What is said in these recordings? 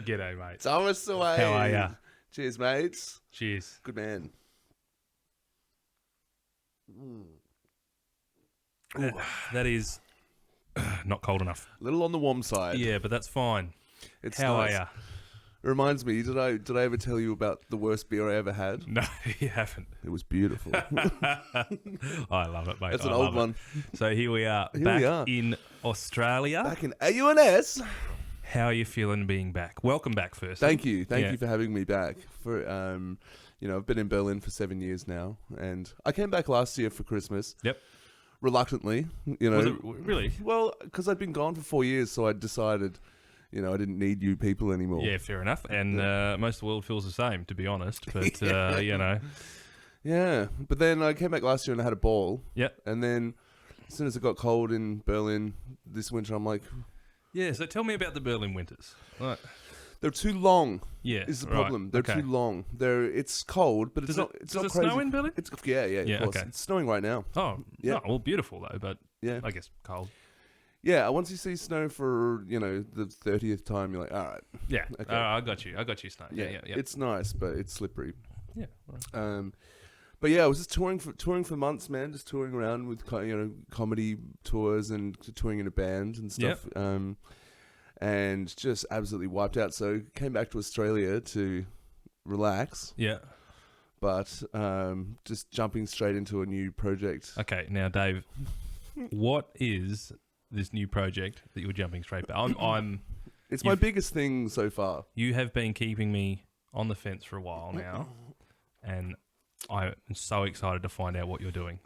G'day, mate. Thomas away. How are ya? Cheers, mates. Cheers. Good man. That is not cold enough. A little on the warm side. Yeah, but that's fine. It's How nice. are ya? It reminds me, did I ever tell you about the worst beer I ever had? No, you haven't. It was beautiful. I love it, mate. That's an I old love it. one. So here we are, Here back we are. in Australia. Back in AUNS. How are you feeling being back? Welcome back first. Thank you. Thank Yeah. you for having me back. For I've been in Berlin for 7 years now, and I came back last year for Christmas. Yep. Reluctantly, you know. Was it really? Well, because I'd been gone for 4 years, so I decided, I didn't need you people anymore. Yeah, fair enough. And most of the world feels the same, to be honest. But, Yeah, but then I came back last year and I had a ball. Yep. And then as soon as it got cold in Berlin this winter, I'm like, Yeah, so tell me about the Berlin winters. Right. they're too long. Yeah. Is the right. problem? They're Okay. too long. It's cold, but it's not. It's does not it crazy. snow in Berlin? It's yeah, Yeah, of course. okay. It's snowing right now. Oh, Yeah. no, well, beautiful, though, but Yeah, I guess cold. yeah. Once you see snow for the 30th time, you're like, all right, Yeah. Okay. I got you. I got you, Snow. Yeah. It's nice, but it's slippery. Yeah. Right. But yeah, I was just touring for months, man. Just touring around with comedy tours and touring in a band and stuff. And just absolutely wiped out. So came back to Australia to relax, Yeah. but just jumping straight into a new project. Okay. Now, Dave, what is this new project that you're jumping straight back? It's my biggest thing so far. You have been keeping me on the fence for a while now, and I'm so excited to find out what you're doing.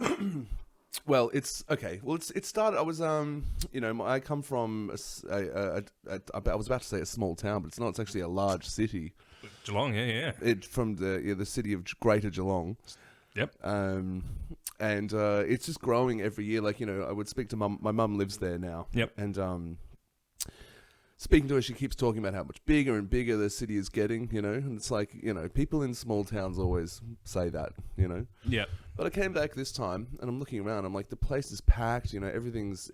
Well, it's okay. Well, it started. I was I come from I was about to say a small town, but it's not. It's actually a large city. Geelong, yeah. It from the city of Greater Geelong. Yep. And it's just growing every year. Like I would speak to mum. My mum lives there now. Yep. And speaking to her, she keeps talking about how much bigger and bigger the city is getting. And it's like people in small towns always say that. Yep. But I came back this time, and I'm looking around. I'm like, the place is packed. Everything's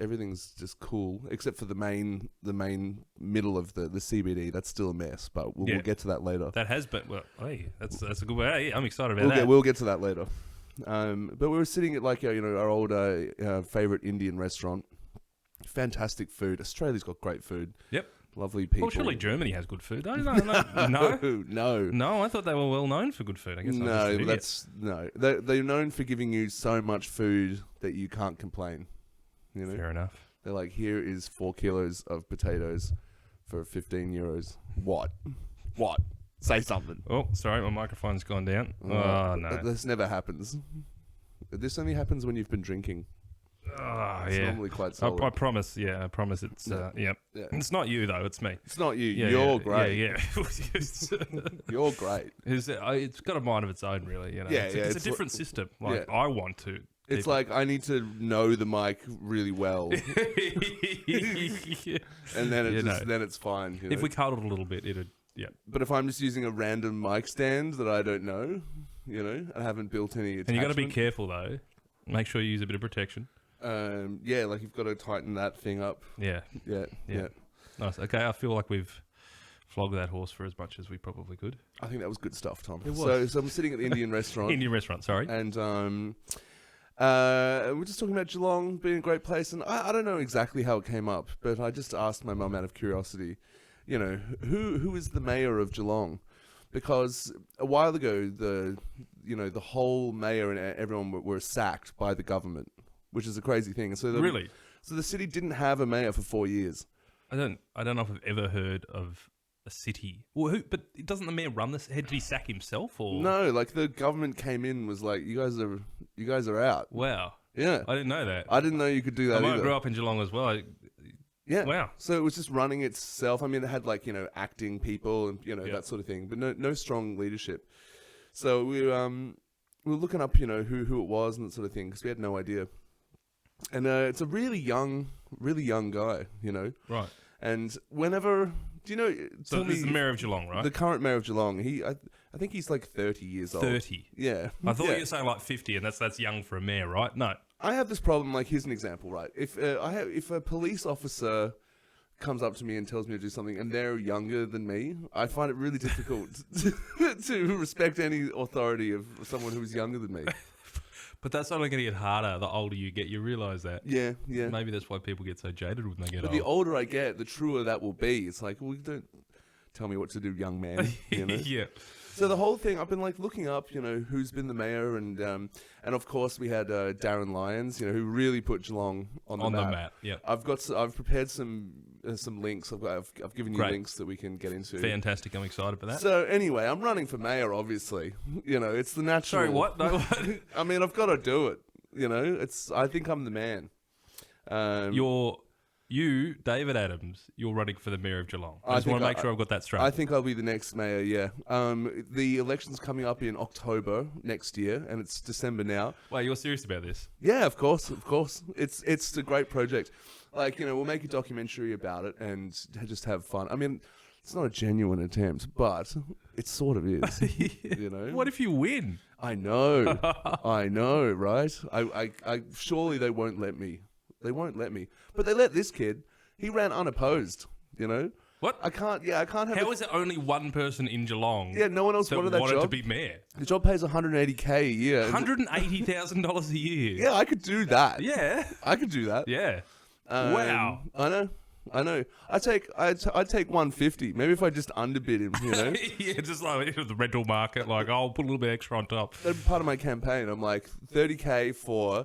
just cool, except for the main middle of the CBD. That's still a mess, but we'll get to that later. That has been hey, that's a good way. Hey, I'm excited about that. We'll get to that later. But we were sitting at like our old favorite Indian restaurant. Fantastic food. Australia's got great food. Yep. Lovely people. Well, surely Germany has good food. No. No. I thought they were well known for good food. I guess No. They're known for giving you so much food that you can't complain. Fair enough. They're like, here is 4 kilos of potatoes for 15 euros. What? Say something. Oh, sorry, my microphone's gone down. Oh no. This never happens. This only happens when you've been drinking. Oh, It's yeah. normally quite solid. I promise. Yeah, I promise. It's yep. Yeah. It's not you though. It's me. It's not you. Yeah, You're yeah, great. Yeah. You're great. It's got a mind of its own, really. It's a different system. Like I want to. It's like I need to know the mic really well, and then then it's fine. If we cuddled a little bit, it'd. Yeah. But if I'm just using a random mic stand that I don't know, I haven't built any attachment. And you got to be careful though. Make sure you use a bit of protection. Like you've got to tighten that thing up. Yeah. Yeah. Nice. Okay, I feel like we've flogged that horse for as much as we probably could. I think that was good stuff, Tom. It was. So I'm sitting at the Indian restaurant. Indian restaurant, sorry. And we're just talking about Geelong being a great place, and I don't know exactly how it came up, but I just asked my mum out of curiosity, who is the mayor of Geelong? Because a while ago, the whole mayor and everyone were sacked by the government, which is a crazy thing. So Really? So the city didn't have a mayor for 4 years. I don't know if I've ever heard of a city. Well, but doesn't the mayor run this? Did he sack himself or No, like the government came in, was like, you guys are out. Wow. Yeah. I didn't know that. I didn't know you could do that I either. grew up in Geelong as well. Yeah. Wow. So it was just running itself. I mean, it had like, acting people and, that sort of thing, but no strong leadership. So we were looking up, who it was and that sort of thing, because we had no idea. And it's a really young guy, Right. And whenever, So this is the mayor of Geelong, right? the current mayor of Geelong, I think he's like 30 years old. 30. Yeah. I thought Yeah. you were saying like 50, and that's young for a mayor, right? No. I have this problem. Like, here's an example, right? If a police officer comes up to me and tells me to do something, and they're younger than me, I find it really difficult to respect any authority of someone who's younger than me. But that's only going to get harder the older you get. You realise that. Yeah, yeah. Maybe that's why people get so jaded when they get But old. the older I get, the truer that will be. It's like, well, don't tell me what to do, young man. You know? Yeah. So the whole thing, I've been like looking up, who's been the mayor, and of course we had Darren Lyons, who really put Geelong on the map. Yeah. I've prepared some links. I've given you Great. links that we can get into. Fantastic. I'm excited for that. So anyway, I'm running for mayor. Obviously, it's the natural. Sorry, what? No. I mean, I've got to do it. I think I'm the man. You, David Adams, you're running for the mayor of Geelong. I I just want to think make sure I've got that straight. I think I'll be the next mayor. Yeah. The election's coming up in October next year, and it's December now. Wait, you're serious about this? Yeah, of course. It's a great project. Like, we'll make a documentary about it and just have fun. I mean, it's not a genuine attempt, but it sort of is. What if you win? I know, right? I surely they won't let me. They won't let me. But they let this kid. He ran unopposed. What? I can't have. How is it only one person in Geelong? Yeah, no one else that wanted that job. to be mayor. The job pays $180K a year. $180,000 a year. Yeah, I could do that. Yeah. I could do that. Yeah. Wow. I know. I'd take 150. Maybe if I just underbid him, Yeah, just like the rental market. Like, I'll put a little bit extra on top. That'd be part of my campaign. I'm like, $30K for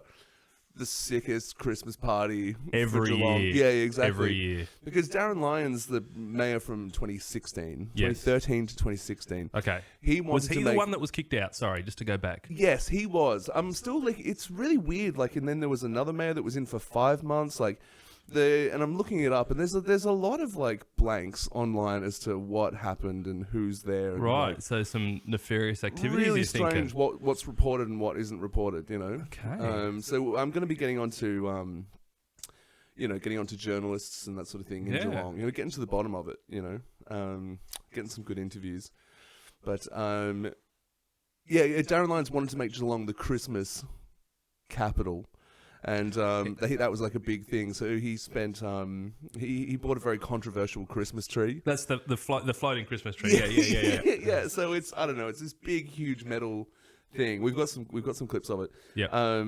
the sickest Christmas party Every for Geelong. year. Yeah, exactly. Every year. Because Darren Lyons, the mayor from 2016, Yes. 2013 to 2016. Okay. He wanted Was he to the make... one that was kicked out? Sorry, just to go back. Yes, he was. I'm still like, it's really weird. Like, and then there was another mayor that was in for 5 months. Like, and I'm looking it up, and there's a lot of like blanks online as to what happened and who's there. And, Right. like, So some nefarious activities. really you're strange thinking. what's reported and what isn't reported. Okay. So I'm going to be getting onto getting onto journalists and that sort of thing in Yeah. Geelong. Getting to the bottom of it. Getting some good interviews. But Darren Lyons wanted to make Geelong the Christmas capital. And that was like a big thing. So he spent he bought a very controversial Christmas tree. That's the floating Christmas tree. Yeah. Yeah. So it's, I don't know, it's this big, huge metal thing. We've got some clips of it. Yeah.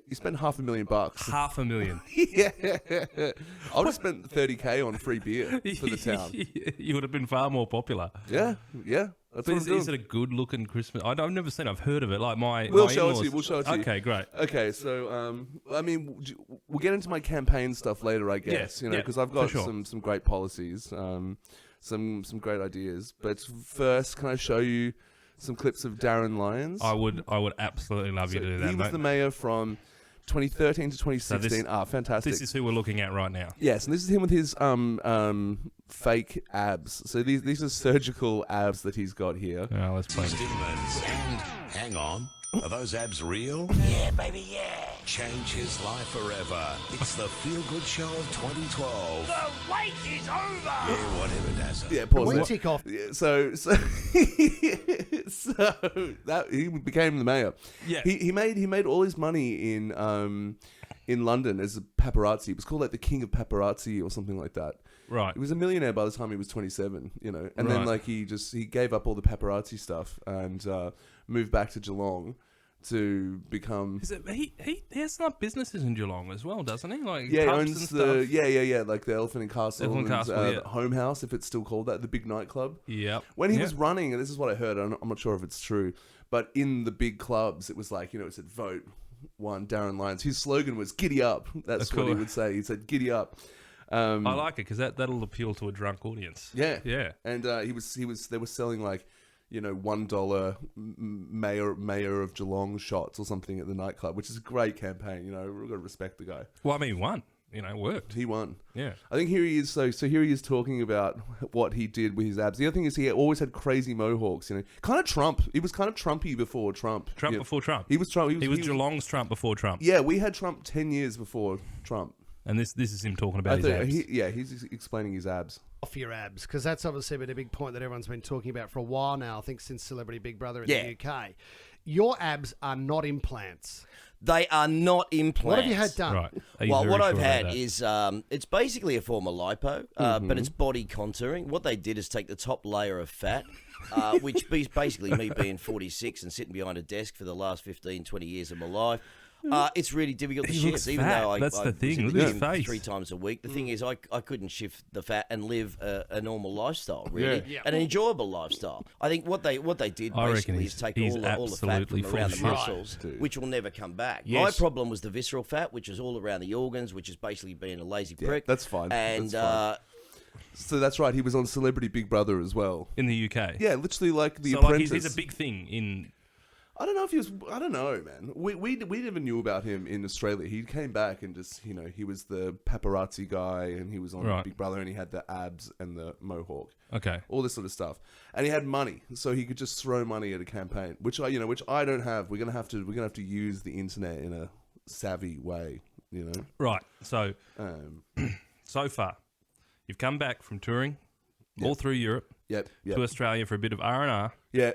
He spent $500,000. $500,000. Yeah. I'll just spend $30K on free beer for the town. You would have been far more popular. Yeah. That's what I'm doing. Is it a good looking Christmas? I've never seen it. I've heard of it. Like We'll show it to you. We'll show it to you. Okay, great. Okay, so I mean, we'll get into my campaign stuff later, I guess. Yeah, Because I've got for sure. some great policies, some great ideas. But first, can I show you some clips of Darren Lyons? I would absolutely love you to do that, He was mate. the mayor from 2013 to 2016. Fantastic. This is who we're looking at right now. Yes, and this is him with his fake abs. So these are surgical abs that he's got here. Let's play. Stimulants. And hang on, are those abs real? Yeah, baby, yeah. Change his life forever. It's the Feel Good Show of 2012. The wait is over. Yeah, whatever, Dazza. Yeah, pause When there. tick off. Yeah, so that he became the mayor. Yeah. He made all his money in London as a paparazzi. It was called like the king of paparazzi or something like that. Right. He was a millionaire by the time he was 27, and Right. then like he gave up all the paparazzi stuff and moved back to Geelong to become. Is it, he has some businesses in Geelong as well, doesn't he? Like Yeah, he pubs owns and the stuff. like the Elephant and Castle, Elephant and, Castle, yeah. the Home House, if it's still called that, the big nightclub. Yep. When he Yep. was running, and this is what I heard, I'm not sure if it's true, but in the big clubs, it was like, it said vote one Darren Lyons. His slogan was "Giddy up." That's what he cool. would say. He said "Giddy up." I like it because that'll appeal to a drunk audience. Yeah, Yeah. And they were selling like, $1 mayor of Geelong shots or something at the nightclub, which is a great campaign. We've got to respect the guy. Well, I mean, he won. Worked. He won. Yeah. I think here he is. So here he is talking about what he did with his abs. The other thing is he always had crazy mohawks. Kind of Trump. He was kind of Trumpy before Trump. Trump Yeah. before Trump. He was Trump. He was Geelong's Trump before Trump. Yeah, we had Trump 10 years before Trump. And this is him talking about his abs. He's explaining his abs. Off your abs, because that's obviously been a big point that everyone's been talking about for a while now, I think since Celebrity Big Brother in Yeah. the UK. Your abs are not implants. They are not implants. What have you had done? Right. Are you Well, very what sure I've about had that? is it's basically a form of lipo, but it's body contouring. What they did is take the top layer of fat, which is basically me being 46 and sitting behind a desk for the last 15, 20 years of my life. It's really difficult to He shift, looks even fat. though I That's the was thing. in Look the at his gym face. 3 times a week. The thing is, I couldn't shift the fat and live a normal lifestyle, really, Yeah. an enjoyable lifestyle. I think what they did I reckon basically is take he's all the fat absolutely from full around of the shit. muscles, Dude. which will never come back. Yes. My problem was the visceral fat, which is all around the organs, which is basically being a lazy prick. that's fine. And That's fine. So that's right. He was on Celebrity Big Brother as well. in the UK. Yeah, literally like The So like Apprentice. he's a big thing in. I don't know if he was. I don't know, man. We never knew about him in Australia. He came back and just he was the paparazzi guy, and he was on Right. Big Brother, and he had the abs and the mohawk, Okay. all this sort of stuff, and he had money, so he could just throw money at a campaign, which I don't have. We're gonna have to use the internet in a savvy way, Right. So Um, so far, you've come back from touring all through Europe yep. to Australia for a bit of R&R, Yeah.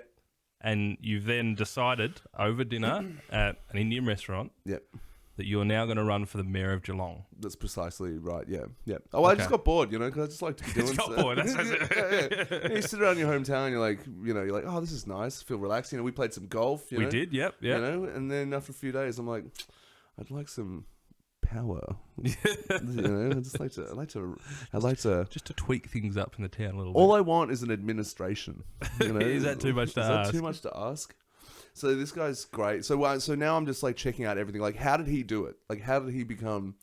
and you've then decided over dinner at an Indian restaurant Yep. that you are now going to run for the mayor of Geelong. That's precisely right. Yeah. Yeah. Oh, well, I just Okay. got bored, because I just like to be doing got stuff. bored, that's yeah. You sit around your hometown, you're like, oh, this is nice. Feel relaxed. We played some golf. We did, yep. And then after a few days, I'm like, I'd like some power. I'd like to. Just to tweak things up in the town a little All bit. I want is an administration. Is that too much to Is ask? that too much to ask? So this guy's great. So now I'm just like checking out everything. Like, how did he do it? Like, how did he become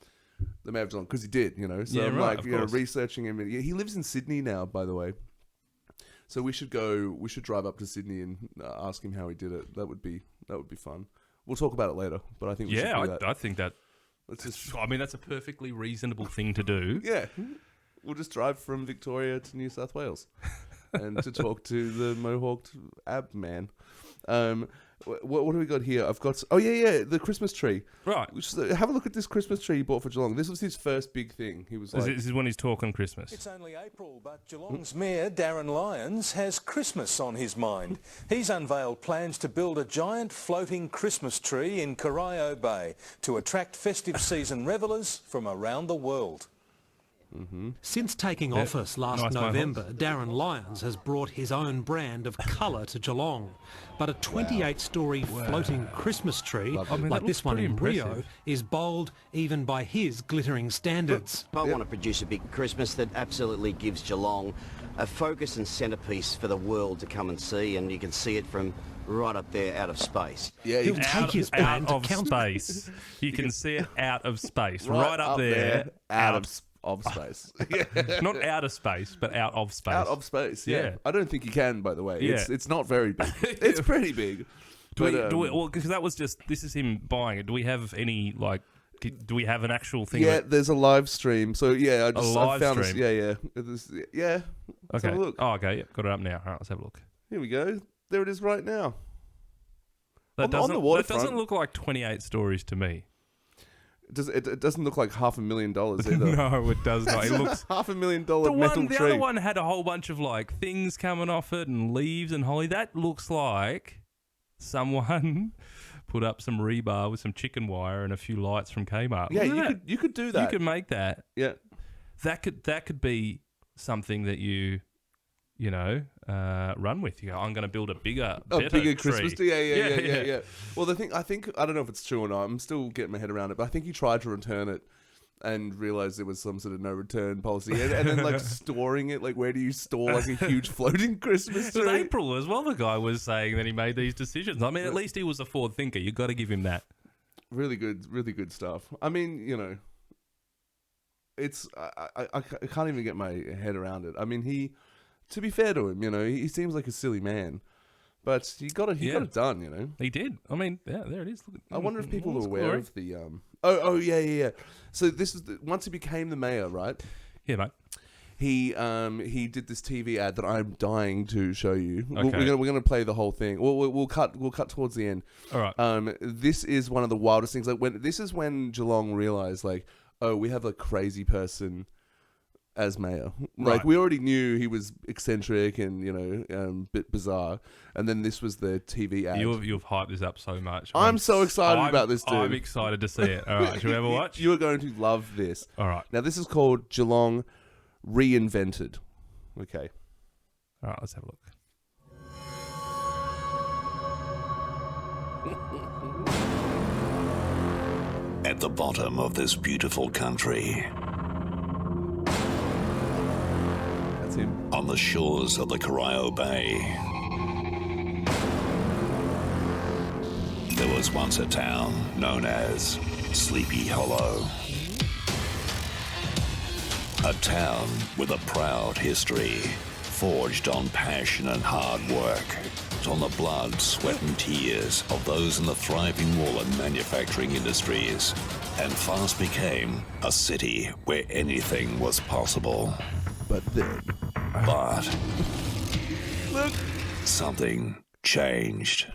the mayor of Geelong? Because he did, So Yeah, I'm right, like, of course. researching him. And he lives in Sydney now, by the way. So we should drive up to Sydney and ask him how he did it. That would be fun. We'll talk about it later, but I think we should do that. I think that. Let's just, I mean, that's a perfectly reasonable thing to do. yeah, we'll just drive from Victoria to New South Wales and to talk to the mohawked ab man. What do we got here? I've got the Christmas tree. Right. Have a look at this Christmas tree he bought for Geelong. This was his first big thing. He was like, This is when he's talking Christmas. It's only April, but Geelong's Mayor, Darren Lyons, has Christmas on his mind. He's unveiled plans to build a giant floating Christmas tree in Corio Bay to attract festive season revellers from around the world. Since taking office last Nice November, Darren Lyons has brought his own brand of colour to Geelong. But a 28-storey floating Christmas tree, I mean, that like looks this one pretty in Rio, impressive. is bold even by his glittering standards. I want to produce a big Christmas that absolutely gives Geelong a focus and centrepiece for the world to come and see, and you can see it from right up there out of space. yeah, He'll you- take his brand out to of count- space. You can see it out of space, right up there, out of space. not out of space, but out of space. Out of space, yeah. Yeah. I don't think you can, by the way. Yeah. It's not very big. It's pretty big. Well, because that was just, this is him buying it. Do we have any, do we have an actual thing? Yeah, there's a live stream. So yeah, I live found stream? this. Yeah. Let's Okay. have a look. Oh, okay. Yep. Got it up now. All right, let's have a look. Here we go. There it is right now. That On the doesn't, that waterfront. doesn't look like 28 stories to me. It doesn't look like $500,000 either. No, it does not. It looks. $500,000 metal The tree. other one had a whole bunch of things coming off it and leaves and holly. That looks like someone put up some rebar with some chicken wire and a few lights from Kmart. Yeah, Look at you could do that. that. You could make that. Yeah. That could be something that you run with. You go, I'm going to build a bigger Bigger tree. Christmas tree. Yeah. Well, I don't know if it's true or not. I'm still getting my head around it, but I think he tried to return it and realized there was some sort of no return policy, and then storing it. Where do you store a huge floating Christmas It was tree? April as well. The guy was saying that he made these decisions. I mean, at least he was a forward thinker. You got to give him that. Really good stuff. I mean, it's I can't even get my head around it. I mean, to be fair to him, he seems like a silly man, but he got it done. He did. I mean, yeah, there it is. Look at, I wonder if people are Looks aware glory. of the yeah. So this is once he became the mayor, right? Yeah, mate. He did this TV ad that I'm dying to show you. Okay. We're gonna play the whole thing. We'll cut towards the end. All right. This is one of the wildest things. This is when Geelong realized, oh, we have a crazy person as mayor. Like, Right. we already knew he was eccentric and, you know, bit bizarre. And then this was the TV ad. You've hyped this up so much. I'm so excited about this, dude. I'm excited to see it. All right, should we have a watch? You are going to love this. All right. Now, this is called Geelong Reinvented. Okay. All right, let's have a look. At the bottom of this beautiful country, That's him. on the shores of the Corio Bay, there was once a town known as Sleepy Hollow. A town with a proud history, forged on passion and hard work, on the blood, sweat and tears of those in the thriving wool and manufacturing industries, and fast became a city where anything was possible. But then... But Look. something changed.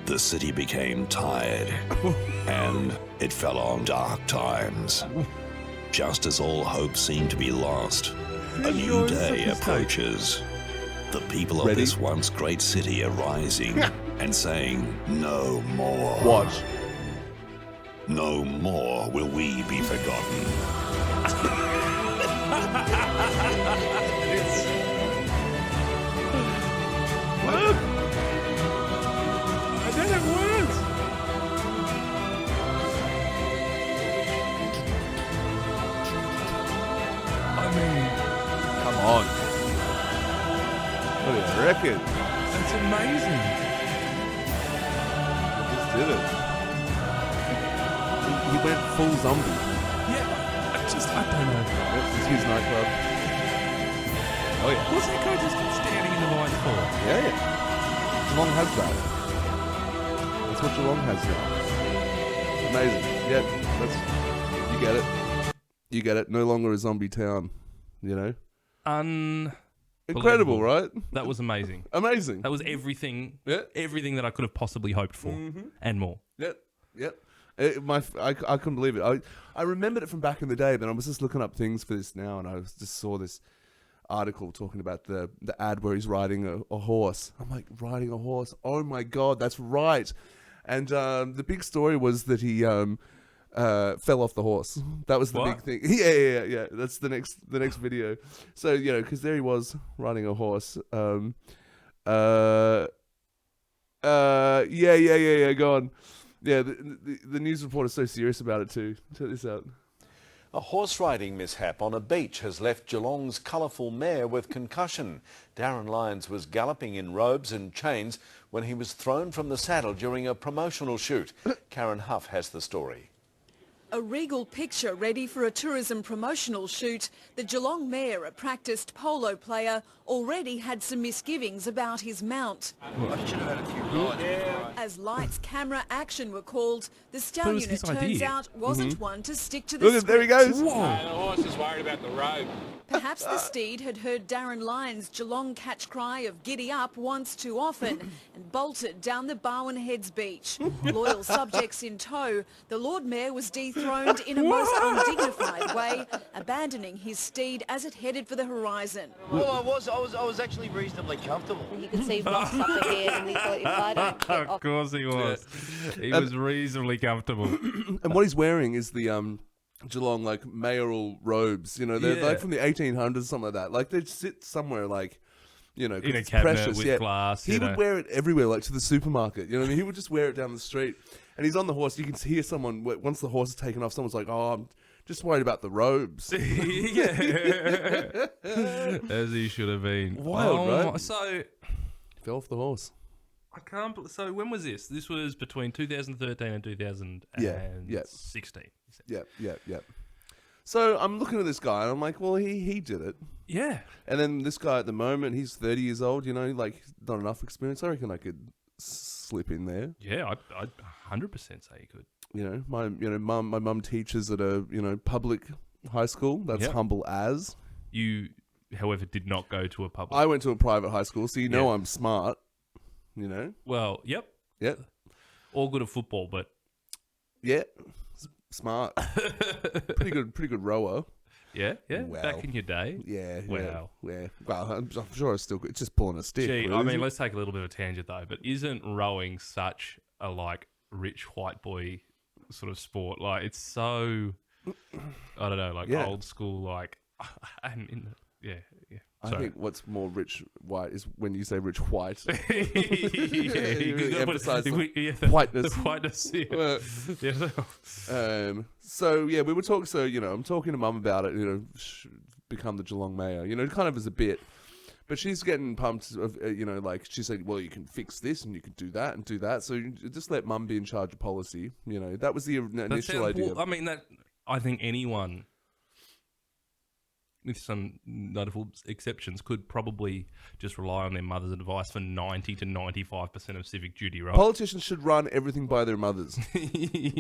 The city became tired, and it fell on dark times. Just as all hope seemed to be lost, a new day approaches. The people of Ready? this once great city are rising and saying, "No more. Watch. No more will we be forgotten." Look. I don't have words. I mean, Come on. What do you reckon? that's amazing. Just did it. He went full zombie. Yeah, I don't know. Yep, it's his nightclub. Oh, yeah. What's that guy just standing in the line for? Yeah, yeah. Geelong has that. That's what Geelong has now. Amazing. Yeah, that's... You get it. You get it. No longer a zombie town, you know? Incredible, right? That was amazing. Amazing. That was everything. Yeah. Everything that I could have possibly hoped for, and more. Yep, yep. I couldn't believe it. I remembered it from back in the day, but I was just looking up things for this now, and I just saw this article talking about the ad where he's riding a horse. I'm like, riding a horse? Oh my God, that's right. And the big story was that he fell off the horse. That was the What? big thing. Yeah. That's the next video. So, you know, because there he was riding a horse. Yeah. Go on. Yeah, the news reporter's so serious about it too. Check this out. A horse riding mishap on a beach has left Geelong's colourful mare with concussion. Darren Lyons was galloping in robes and chains when he was thrown from the saddle during a promotional shoot. Karen Huff has the story. A regal picture ready for a tourism promotional shoot. The Geelong Mare, a practised polo player, already had some misgivings about his mount. As lights, camera, action were called, the stallion, was it his turns idea. out, wasn't one to stick to the Look, there he script. goes. The horse is worried about the road. Perhaps the steed had heard Darren Lyons' Geelong catch cry of giddy up once too often and bolted down the Barwon Heads beach. Loyal subjects in tow, the Lord Mayor was dethroned in a most undignified way, abandoning his steed as it headed for the horizon. Well, I was actually reasonably comfortable. You could see rocks up ahead, and he thought, if I don't get Of off course he was. He was reasonably comfortable. And what he's wearing is the Geelong like mayoral robes. You know, they're Yeah. like from the 1800s, something like that. Like they sit somewhere like, you know, 'cause In a it's cabinet precious. with yeah. glass, He you would know. wear it everywhere, like to the supermarket. You know what I mean? He would just wear it down the street. And he's on the horse. You can hear someone once the horse is taken off. Someone's like, "Oh, I'm just worried about the robes." Yeah. As he should have been. Wild, right? my- So Fell off the horse. I can't. So when was this? This was between 2013 and 2016. Yeah. So I'm looking at this guy, and I'm like, well, he did it. Yeah. And then this guy at the moment, he's 30 years old. You know, like not enough experience. I reckon I could slip in there. Yeah, I'd 100% say you could. You know, my mum teaches at a public high school. That's Yep. humble as. You, however, did not go to a public. I went to a private high school, so you know Yeah. I'm smart. You know. Well, yep. Yeah. All good at football, but Yeah. Smart. Pretty good rower. Yeah, yeah. Wow. Back in your day. Yeah. Wow. Yeah. Well, I'm sure it's just pulling a stick. Gee, really, I isn't mean, it? let's take a little bit of a tangent though. But isn't rowing such a like rich white boy sort of sport? Like it's so, I don't know, like Yeah. old school, like, and yeah. I Sorry. think what's more rich white is when you say rich white. Yeah, you really emphasize the the whiteness. The whiteness, yeah. So yeah, we were talking. So I'm talking to Mum about it. Become the Geelong mayor. Kind of as a bit. But she's getting pumped. Like she said, well, you can fix this and you can do that and do that. So you just let Mum be in charge of policy. That was the initial idea. Well, I mean, I think anyone, with some notable exceptions, could probably just rely on their mother's advice for 90 to 95% of civic duty, right? Politicians should run everything by their mothers.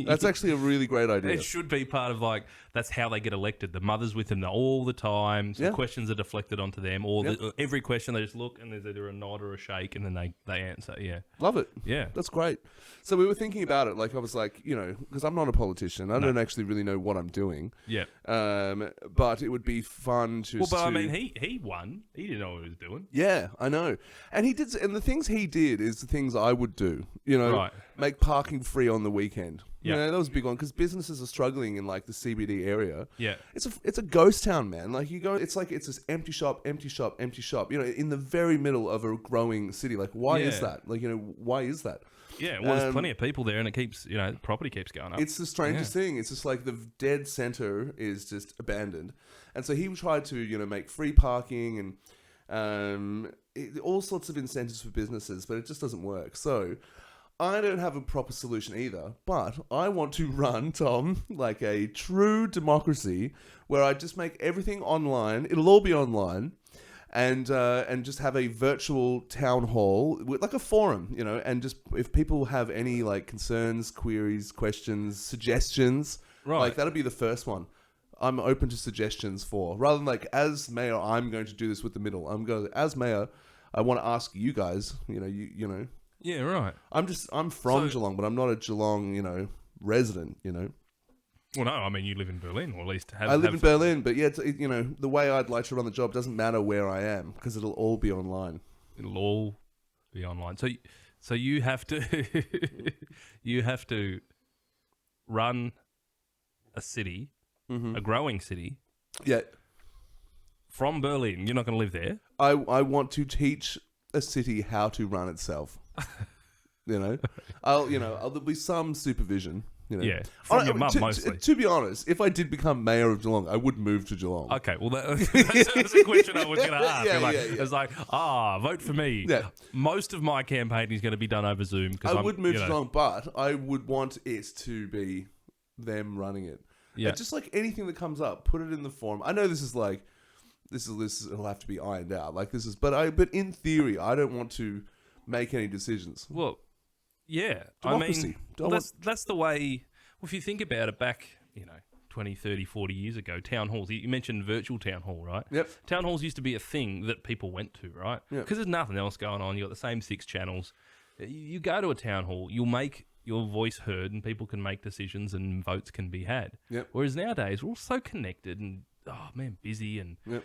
That's actually a really great idea. It should be part of that's how they get elected. The mother's with them all the time. So Yeah. questions are deflected onto them. Or every question they just look and there's either a nod or a shake and then they answer. Yeah. Love it. Yeah. That's great. So we were thinking about it. Like I was like, because I'm not a politician. I don't actually really know what I'm doing. Yeah. But it would be fun to. Well, but I mean, he won. He didn't know what he was doing. Yeah, I know. And he did, and the things he did is the things I would do. Right. Make parking free on the weekend. Yeah. That was a big one because businesses are struggling in like the CBD area. Yeah. It's a ghost town, man. Like you go, it's this empty shop, empty shop, empty shop. In the very middle of a growing city. Like, why is Yeah. that? Like, why is that? Yeah, well, there's plenty of people there, and it keeps, the property keeps going up. It's the strangest thing. It's just like the dead center is just abandoned, and so he tried to make free parking and all sorts of incentives for businesses, but it just doesn't work. So I don't have a proper solution either, but I want to run, Tom, like a true democracy where I just make everything online. It'll all be online. And just have a virtual town hall with like a forum, and just if people have any like concerns, queries, questions, suggestions, Right. like that'll be the first one. I'm open to suggestions for rather than like as mayor, I'm going to do this with the middle. I'm going as mayor. I want to ask you guys, Yeah, right. I'm from Geelong, but I'm not a Geelong, resident, Well, no, I mean, you live in Berlin, or at least have... I live in Berlin, but yeah, the way I'd like to run the job doesn't matter where I am because it'll all be online. It'll all be online. So you have to... you have to run a city, a growing city, Yeah, from Berlin. You're not going to live there. I want to teach a city how to run itself. There'll be some supervision. Yeah, from your mum, mostly. To be honest, if I did become mayor of Geelong, I would move to Geelong. Okay, well, that's a question I was going to ask. Yeah, It's like, vote for me. Yeah. Most of my campaigning is going to be done over Zoom. I would move to Geelong, but I would want it to be them running it. Yeah. And just like anything that comes up, put it in the forum. I know this will have to be ironed out. But in theory, I don't want to make any decisions. Well, yeah. Democracy. I mean, that's the way... Well, if you think about it back, 20, 30, 40 years ago, town halls, you mentioned virtual town hall, right? Yep. Town halls used to be a thing that people went to, right? Yep. Because there's nothing else going on. You got the same 6 channels. You go to a town hall, you'll make your voice heard and people can make decisions and votes can be had. Yep. Whereas nowadays, we're all so connected and, busy and Yep.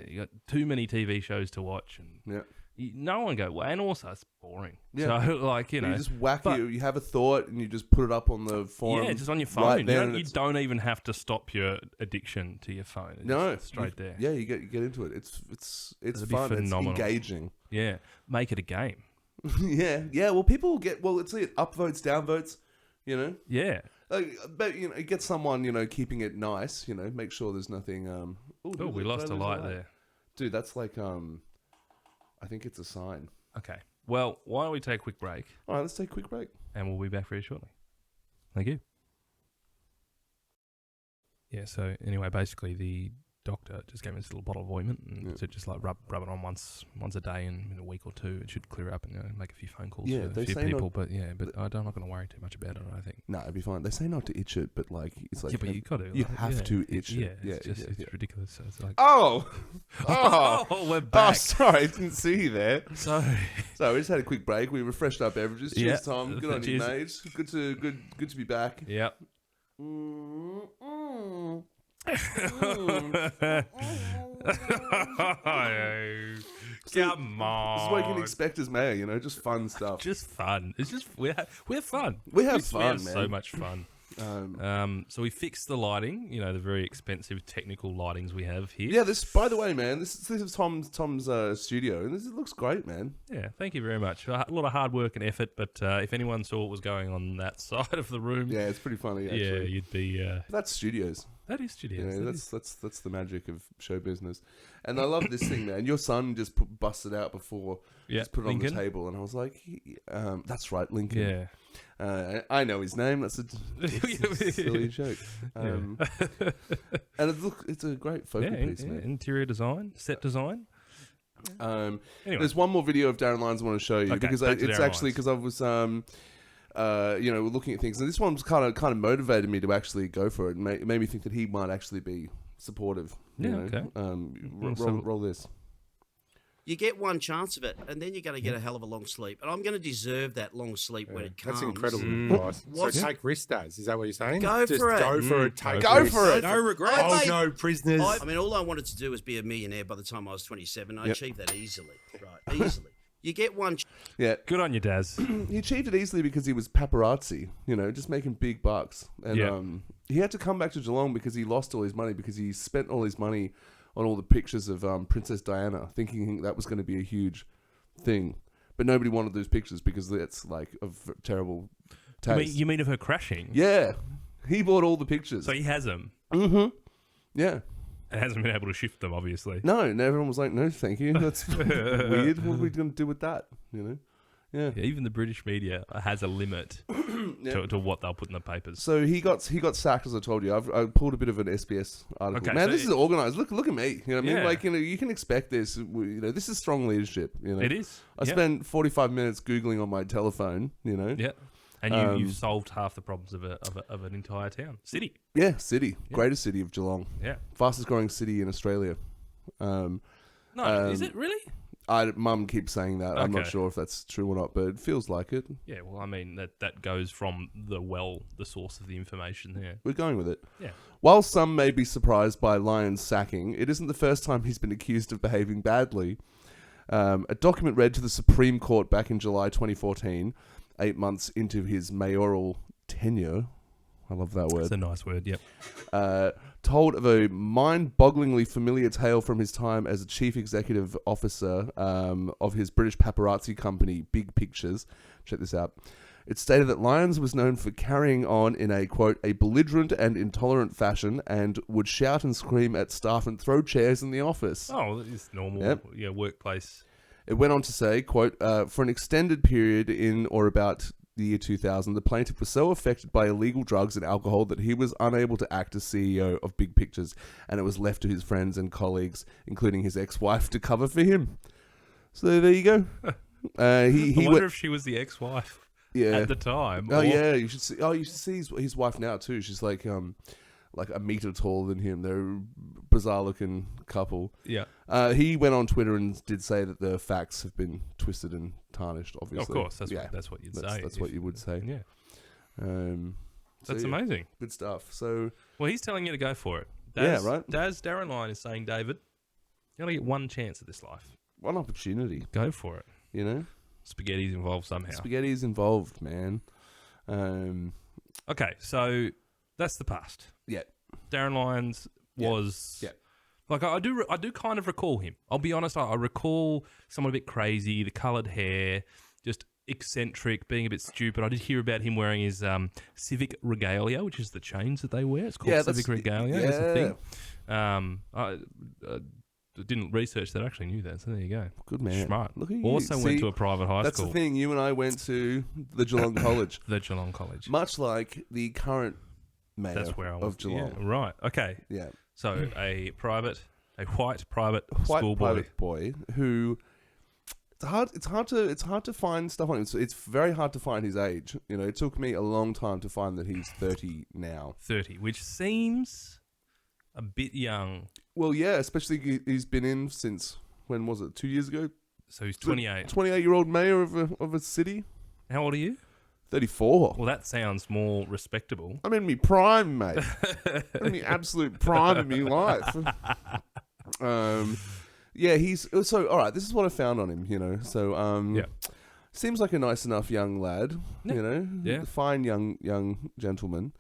you got too many TV shows to watch and... Yep. No one go, and also it's boring. Yeah. So, You just whack you have a thought and you just put it up on the forum. Yeah, just on your phone. Right then, You don't even have to stop your addiction to your phone. It's just straight there. Yeah, you get into it. It's It'd be fun. It's phenomenal. engaging. Yeah, make it a game. yeah. Well, people will get it's like upvotes, downvotes. Yeah. But get someone keeping it nice. Make sure there's nothing. Oh, we lost a light there, dude. That's like I think it's a sign. Okay. Well, why don't we take a quick break? All right, let's take a quick break. And we'll be back very shortly. Thank you. Yeah, so anyway, basically the doctor just gave me this little bottle of ointment and said just like rub it on once a day, and in a week or two it should clear up and make a few phone calls Yeah, to they a few say people. not- But I'm not going to worry too much about it, I think. No, it'd be fine. They say not to itch it, but like it's like Yeah, but you got to. you have to itch it. Yeah, it's ridiculous. So it's like, Oh, we're back. Oh, sorry, I didn't see you there. So we just had a quick break. We refreshed our beverages. Cheers, Yeah. Tom. Good on you, Cheers. mate. Good to be back. Yep. Come on. This is what you can expect as mayor, you know, just fun stuff. Just fun. It's just we have fun. We have We fun, have man. so much fun. So we fixed the lighting. You know, the very expensive technical lightings we have here. Yeah, this. By the way, man, this is Tom's studio, and this looks great, man. Yeah, thank you very much. A lot of hard work and effort, but if anyone saw what was going on that side of the room, Yeah, it's pretty funny. Actually. yeah, you'd be. That's studios. That is studios. You know, That that's the magic of show business, and I love this thing, man. Your son just busted out before, Yeah, just put it Lincoln. on the table, and I was like, "That's right, Lincoln." Yeah. I know his name. That's a silly joke. And it's a great focal piece, man. Interior design, set design. Anyway. There's one more video of Darren Lyons I want to show you Okay, because back to it's Darren actually because I was looking at things, and this one's kind of motivated me to actually go for it, and made me think that he might actually be supportive. You Yeah, know? okay. Roll this. You get one chance of it, and then you're going to get a hell of a long sleep. And I'm going to deserve that long sleep when it comes. That's incredible advice. So What's- take risks, Daz. Is that what you're saying? Go Just for it. Go for it. Take Go risks. for it. No regrets. I made- no prisoners. I mean, all I wanted to do was be a millionaire by the time I was 27. I achieved that easily. Right, easily. You get one. Yeah, Good on you, Daz. he achieved it easily because he was paparazzi, you know, just making big bucks. And Yeah. he had to come back to Geelong because he lost all his money, because he spent all his money on all the pictures of Princess Diana, thinking that was going to be a huge thing. But nobody wanted those pictures because it's like of terrible taste. You mean of her crashing? Yeah. He bought all the pictures. So he has them Mm-hmm. Yeah. and hasn't been able to shift them, obviously. No, and everyone was like, no, thank you. That's weird. What are we going to do with that? You know? Yeah. Yeah, even the British media has a limit to what they'll put in the papers. So he got sacked, as I told you. I pulled a bit of an SBS article. Okay, Man, so this is organised. Look at me. You know what I mean? Yeah. Like, you know, you can expect this. You know, this is strong leadership. You know, It is. I Yeah. spent 45 minutes googling on my telephone. You know. Yeah. And you've solved half the problems of an entire town. City. Yeah, city, greatest city of Geelong. Yeah. Fastest growing city in Australia. No, is it really? Mum keeps saying that. I'm not Okay. sure if that's true or not, but it feels like it. Yeah, well, I mean, that goes from the source of the information there. We're going with it. Yeah. While some may be surprised by Lyons' sacking, it isn't the first time he's been accused of behaving badly. A document read to the Supreme Court back in July 2014, 8 months into his mayoral tenure. I love that word. It's a nice word, yep. Told of a mind-bogglingly familiar tale from his time as a chief executive officer of his British paparazzi company, Big Pictures. Check this out. It stated that Lyons was known for carrying on in a, quote, a belligerent and intolerant fashion and would shout and scream at staff and throw chairs in the office. Oh, it's normal workplace. It went on to say, quote, for an extended period in or about the year 2000, the plaintiff was so affected by illegal drugs and alcohol that he was unable to act as CEO of Big Pictures, and it was left to his friends and colleagues, including his ex-wife, to cover for him. So there you go. I wonder if she was the ex-wife at the time. Oh or- yeah, you should see. Oh, you should see his wife now too. She's like a meter taller than him. They're a bizarre-looking couple. Yeah. He went on Twitter and did say that the facts have been twisted and tarnished. Obviously, Of course, that's what you'd say. That's what you would say. Yeah. So, That's yeah, amazing. Good stuff. So, Well, he's telling you to go for it. right. Darren Lyon is saying, David, you only get one chance at this life. one opportunity. Go for it. You know, Spaghetti's involved somehow. spaghetti's involved, man. Okay, so that's the past. Yeah. Darren Lyons was like I do kind of recall him. I'll be honest, I recall someone a bit crazy, the coloured hair, just eccentric, being a bit stupid. I did hear about him wearing his civic regalia, which is the chains that they wear. It's called civic regalia. That's the thing. I didn't research that. I actually knew that. So there you go. Good man. Smart. Look at you. Also went See, to a private high that's school. the thing. You and I went to the Geelong College. The Geelong College. Much like the current mayor That's where I was. of Geelong. Yeah, right. Okay. Yeah. So a white private White schoolboy. private boy who it's hard to find stuff on him. It's very hard to find his age. You know, it took me a long time to find that he's 30 now. 30, which seems a bit young. Well, yeah, especially he's been in since, when was it, 2 years ago? So he's 28. 28-year-old mayor of a city. How old are you? 34. Well, that sounds more respectable. I'm in me prime, mate. I'm in the absolute prime of me life. Yeah, he's so all right. This is what I found on him, you know. So, Yeah. seems like a nice enough young lad, you know. Yeah. Fine young gentleman.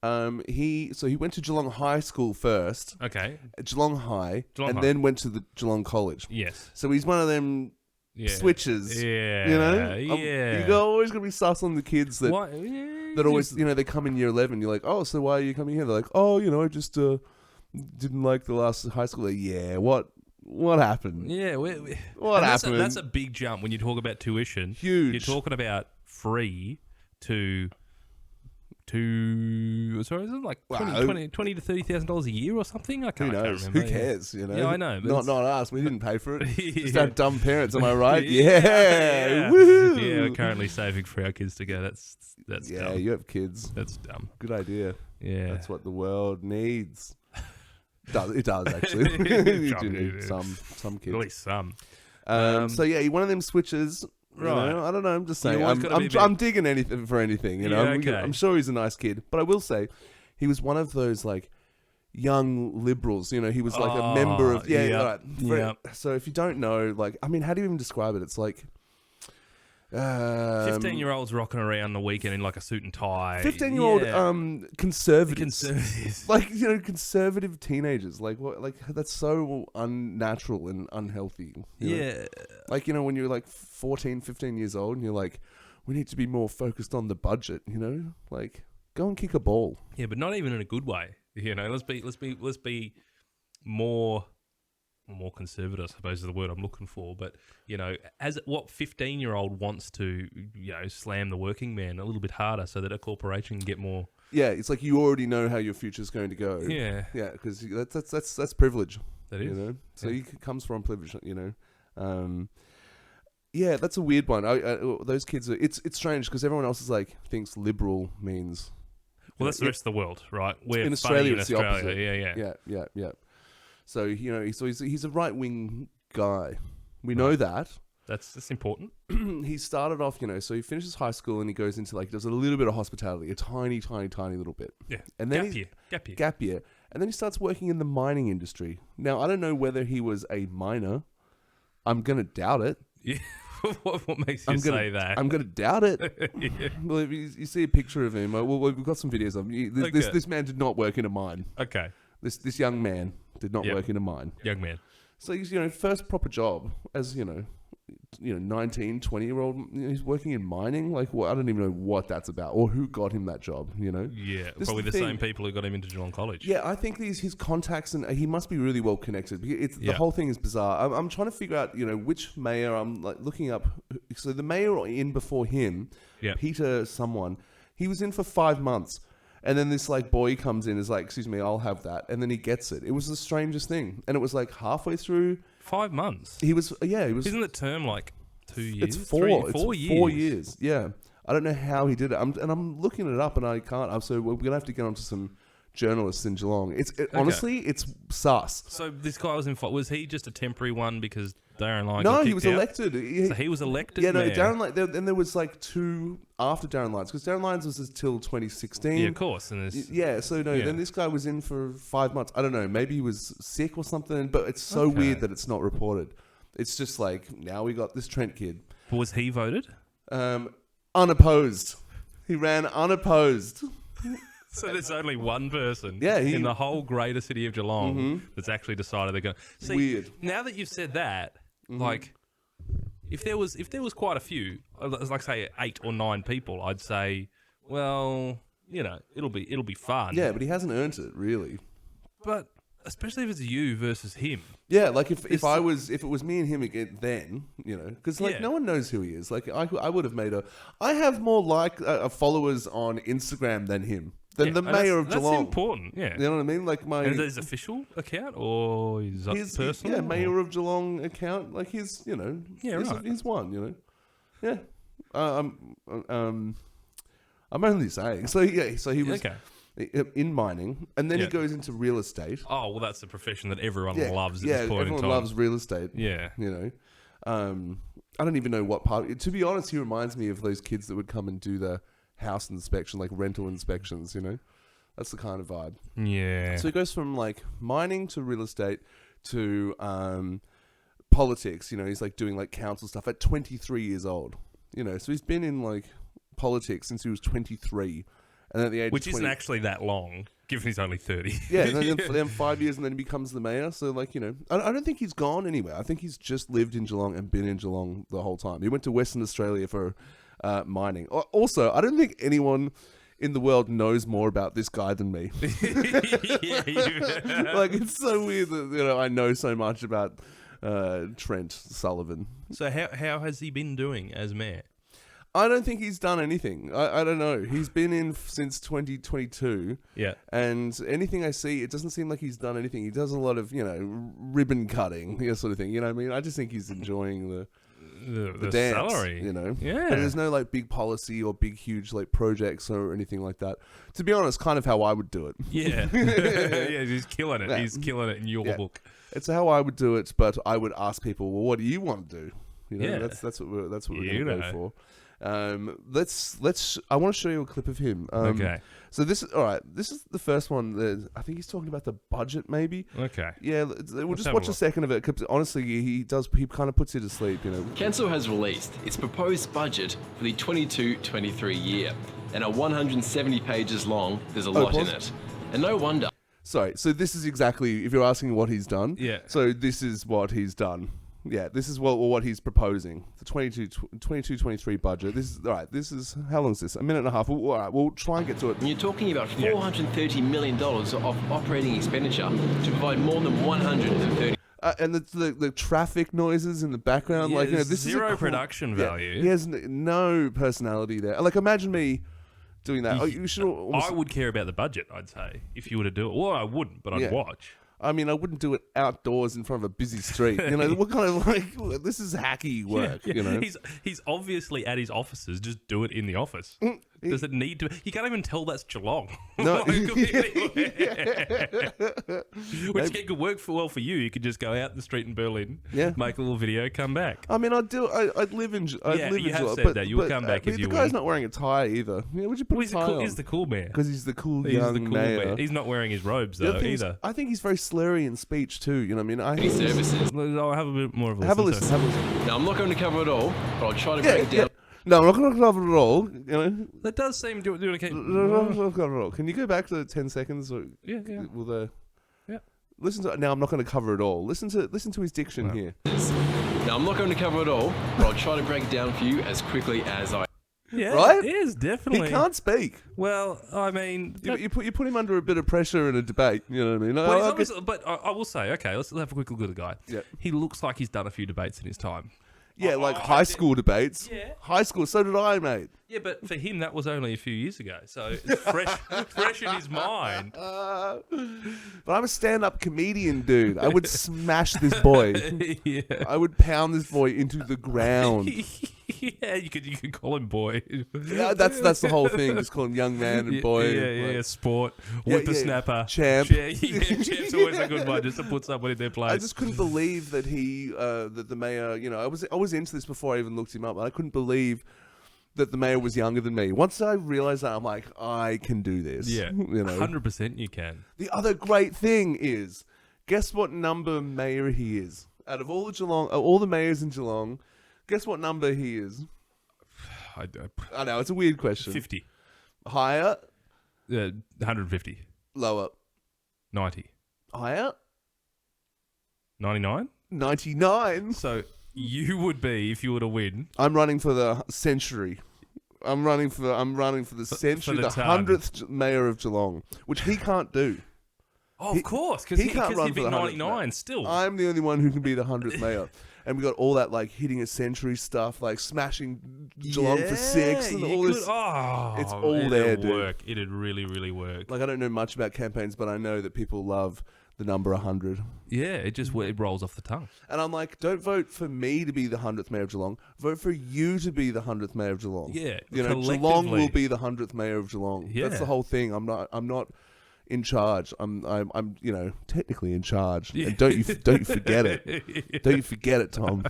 He went to Geelong High School first. Okay. Geelong High, Geelong and High. then went to the Geelong College. Yes. So he's one of them Yeah. switches. Yeah. You know? Yeah. You always gonna be sus on the kids that What? Yeah, that always, you know, they come in year 11. You're like, oh, so why are you coming here? They're like, oh, you know, I just didn't like the last high school. Like, yeah, what happened? Yeah. What and happened? That's a big jump when you talk about tuition. Huge. You're talking about free to sorry, is it like Wow. $20,000 to $30,000 a year or something? I Who can't knows? remember. Who cares? You know? Yeah, I know. but Not it's- us. We didn't pay for it. Just Yeah. our dumb parents. Am I right? Yeah. Yeah. Woohoo. Yeah, we're currently saving for our kids to go. That's Yeah, dumb. you have kids. That's dumb. Good idea. Yeah. That's what the world needs. It does actually. You do need some kids. At least some. So yeah, one of them switches. You Right. know, I don't know. I'm just You saying. always gotta be a bit- I'm digging anything for anything. You know. Yeah, I'm, okay. I'm sure he's a nice kid, but I will say, he was one of those like young liberals. You know, he was like a member of yep, right. yep. So if you don't know, like, I mean, how do you even describe it? It's like 15-year-olds rocking around the weekend in like a suit and tie. 15-year-old Yeah. conservatives. Conservatives. Like, you know, conservative teenagers. Like what? Like that's so unnatural and unhealthy. you know? Yeah. Like, you know, when you're like 14, 15 years old and you're like, we need to be more focused on the budget, you know? Like, go and kick a ball. Yeah, but not even in a good way. You know, let's be more conservative, I suppose is the word I'm looking for. But, you know, as what 15-year-old wants to, you know, slam the working man a little bit harder so that a corporation can get more. Yeah, it's like you already know how your future's going to go. Yeah. Yeah, because that's privilege. That You is. know? So Yeah. it comes from privilege, you know? Yeah, that's a weird one. Those kids are... It's strange because everyone else is like, thinks liberal means... Well, that's the rest of the world, right? We're in funny Australia, in it's the Australia. opposite. Yeah. So, you know, he's a right-wing guy. We know that. That's important. He started off, you know, so he finishes high school and he goes into like, does a little bit of hospitality, a tiny little bit. Yeah. And then Gap year. And then he starts working in the mining industry. Now, I don't know whether he was a miner. I'm going to doubt it. Yeah. what makes you say that? I'm going to doubt it. Yeah. Well, if you see a picture of him, well, we've got some videos of him. This man did not work in a mine. Okay. This young man did not work in a mine. Young man. So he's, you know, first proper job as, you know, 19, 20-year-old, you know, he's working in mining. Like, I don't even know what that's about or who got him that job, you know? Yeah, This probably is the thing. same people who got him into Geelong College. Yeah, I think his contacts, and he must be really well connected. The Yeah. whole thing is bizarre. I'm trying to figure out, you know, which mayor I'm like looking up. So the mayor in before him, Yeah. Peter someone, he was in for 5 months. And then this like boy comes in, is like, excuse me, I'll have that. And then he gets it. It was the strangest thing. And it was like halfway through. 5 months. He was. Isn't the term like 2 years? It's 4. It's 4 years. 4 years. Yeah. I don't know how he did it. I'm looking it up and I can't. So we're gonna have to get onto some journalists in Geelong. Honestly, it's sus. So this guy was he just a temporary one because Darren Lyons? No, got he was kicked out? elected. So he was elected. Yeah, no, mayor. Darren Lyons. Then there was like 2 after Darren Lyons because Darren Lyons was until 2016. Yeah, of course. And there's, Yeah, so no, Yeah. then this guy was in for 5 months. I don't know, maybe he was sick or something, but it's so weird that it's not reported. It's just like, now we got this Trent kid. Was he voted? Unopposed. He ran unopposed. So there's only one person Yeah, in the whole greater city of Geelong that's actually decided they're going to... See, Weird. Now that you've said that, like, if there was quite a few, like say 8 or 9 people, I'd say, well, you know, it'll be fun. Yeah, but he hasn't earned it, really. But especially if it's you versus him. Yeah, like if it was me and him again, then, you know, because like Yeah. no one knows who he is. Like I would have made I have more followers on Instagram than him, than the and mayor of that's Geelong. important, yeah. You know what I mean? Like And is it his official account or his personal? yeah, mayor of Geelong account, like his, you know, right. he's one, you know, yeah. I'm only saying. So yeah, so he was in mining, and then he goes into real estate. Oh well, that's a profession that everyone Yeah, loves at yeah, this point in everyone time. loves real estate. Yeah, you know. I don't even know what part. To be honest, he reminds me of those kids that would come and do the house inspection, like rental inspections. You know, that's the kind of vibe. Yeah. So he goes from like mining to real estate to politics. You know, he's like doing like council stuff at 23 years old. You know, so he's been in like politics since he was 23, and at the age which of 20, isn't actually that long, given he's only 30. yeah, and then 5 years, and then he becomes the mayor. So like, you know, I don't think he's gone anywhere. I think he's just lived in Geelong and been in Geelong the whole time. He went to Western Australia for mining. Also, I don't think anyone in the world knows more about this guy than me. Like, it's so weird that, you know, I know so much about Trent Sullivan. So how has he been doing as mayor? I don't think he's done anything. I don't know. He's been in since 2022. Yeah. And anything I see, it doesn't seem like he's done anything. He does a lot of, you know, ribbon cutting, that sort of thing. You know what I mean? I just think he's enjoying the dance, salary. you know? Yeah. But there's no, like, big policy or big, huge, like, projects or anything like that. To be honest, kind of how I would do it. Yeah. Yeah, he's killing it. Yeah. He's killing it in your book. It's how I would do it, but I would ask people, well, what do you want to do? You know, Yeah. that's what we're You going to go for. Let's. I want to show you a clip of him. Okay. So this is all right. This is the first one. That I think he's talking about the budget, maybe. Okay. Yeah. We'll Let's just have watch a a second of it. 'Cause honestly, he kind of puts you to sleep. You know. Council has released its proposed budget for the 22-23 year, and at 170 pages long, there's a lot in it. And no wonder. Sorry. So this is exactly if you're asking what he's done. Yeah. So this is what he's done. Yeah, this is what he's proposing. The 22-23 budget. This is all right. This is how long is this? A minute and a half. All right, we'll try and get to it. And you're talking about $430 million of operating expenditure to provide more than 130. And the traffic noises in the background, Yeah, like, you know, this zero is a production value. He has no personality there. Like, imagine me doing that. You should. I would care about the budget, I'd say, if you were to do it. Well, I wouldn't, but I'd watch. I mean, I wouldn't do it outdoors in front of a busy street. You know, what kind of like this is hacky work. Yeah. You know, he's obviously at his offices. Just do it in the office. Does it need to? You can't even tell that's Geelong. No. Which could work well for you. You could just go out in the street in Berlin, make a little video, come back. I mean, I'd live in. I'd live you in have Geelong, said that. You'll come back if you The guy's win. not wearing a tie either. Yeah, would you put a tie on? He's the cool man. Because he's the cool He's young the cool mayor. man. He's not wearing his robes The other though thing is, either. I think he's very slurry in speech too. You know what I mean? Any services. I'll have a bit more of a Have a listen. listen. Have a listen. Now, I'm not going to cover it all, but I'll try to break it down. No, I'm not going to cover it all. You know, That does seem to do okay. no, I'm not cover it all. Can you go back to 10 seconds? Or Yeah. will the Yeah. listen to? Now I'm not going to cover it all. Listen to his diction here. Now, I'm not going to cover it all, but I'll try to break it down for you as quickly as I. Yeah, Right? it is definitely. He can't speak. Well, I mean, You put him under a bit of pressure in a debate. You know what I mean? Well, he's I obviously, but I will say, okay, let's have a quick look at the guy. Yeah. He looks like he's done a few debates in his time. yeah, like high school debates. Yeah. High school. So did I, mate. Yeah, but for him, that was only a few years ago, so it's fresh in his mind. But I'm a stand-up comedian, dude. I would smash this boy. Yeah. I would pound this boy into the ground. Yeah, you could call him boy. Yeah, that's the whole thing. Just call him young man and boy. Yeah, sport, Yeah, whippersnapper, champ. Yeah, champ's always a good one just to put someone in their place. I just couldn't believe that that the mayor. You know, I was into this before I even looked him up. And I couldn't believe that the mayor was younger than me. Once I realized that, I'm like, I can do this. Yeah, you know, 100% you can. The other great thing is, guess what number mayor he is? Out of all the mayors in Geelong, guess what number he is? I know it's a weird question. 50. Higher? 150. Lower? 90. Higher? 99. 99. So you would be if you were to win. I'm running for the century. I'm running for the century, the the ton. 100th mayor of Geelong, which he can't do. Oh, of course, because he can't run he'd for be the 100th 99 mayor. still. I'm the only one who can be the 100th mayor. And we got all that like hitting a century stuff, like smashing Geelong for 6 and you all this. could- oh, it's all it'd there, dude. work. It'd really, really work. Like I don't know much about campaigns, but I know that people love the number 100. Yeah, it rolls off the tongue. And I'm like, don't vote for me to be the 100th mayor of Geelong. Vote for you to be the 100th mayor of Geelong. Yeah, you know, Geelong collectively. will be the 100th mayor of Geelong. Yeah. That's the whole thing. I'm not in charge. I'm you know, technically in charge. Yeah. And don't you forget it. Don't you forget it, Tom.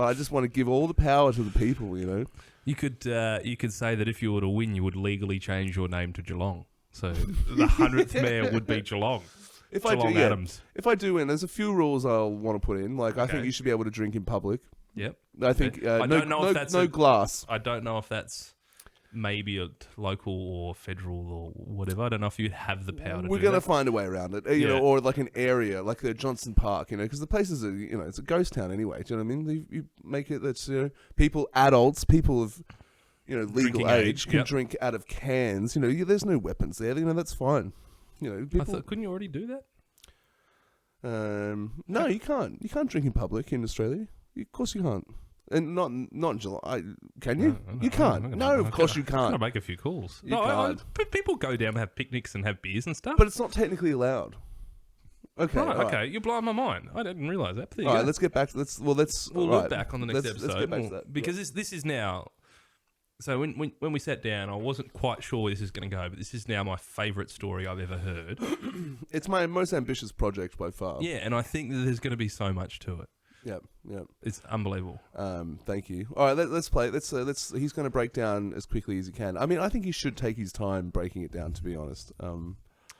But I just want to give all the power to the people, you know. You could say that if you were to win, you would legally change your name to Geelong. So the 100th mayor would be Geelong. If Geelong Adams. If I do win, there's a few rules I'll want to put in. Like, I think you should be able to drink in public. Yep. I think I don't know if that's no glass. I don't know if that's maybe a local or federal or whatever. I don't know if you have the power to We're do going to that. find a way around it, you know, or like an area, like the Johnson Park, you know, because the place is it's a ghost town anyway. Do you know what I mean? You make it that's people, adults, people of legal Drinking age can yep. drink out of cans. You know, there's no weapons there. You know, that's fine. You know, people. Couldn't you already do that? No, you can't. You can't drink in public in Australia. Of course you can't. And not in July. Can you? You can't. No, of course you can't. I'm gonna make a few calls. You can't. People go down and have picnics and have beers and stuff. But it's not technically allowed. Okay. Right, all okay. right. You're blowing my mind. I didn't realise that. All right, let's get back. We'll look back on the next episode. Let's get back to that. Because this is now. So when we sat down, I wasn't quite sure where this is going to go, but this is now my favourite story I've ever heard. It's my most ambitious project by far. Yeah, and I think that there's going to be so much to it. Yep. It's unbelievable. Thank you. All right, let's play. Let's. He's going to break down as quickly as he can. I mean, I think he should take his time breaking it down. To be honest.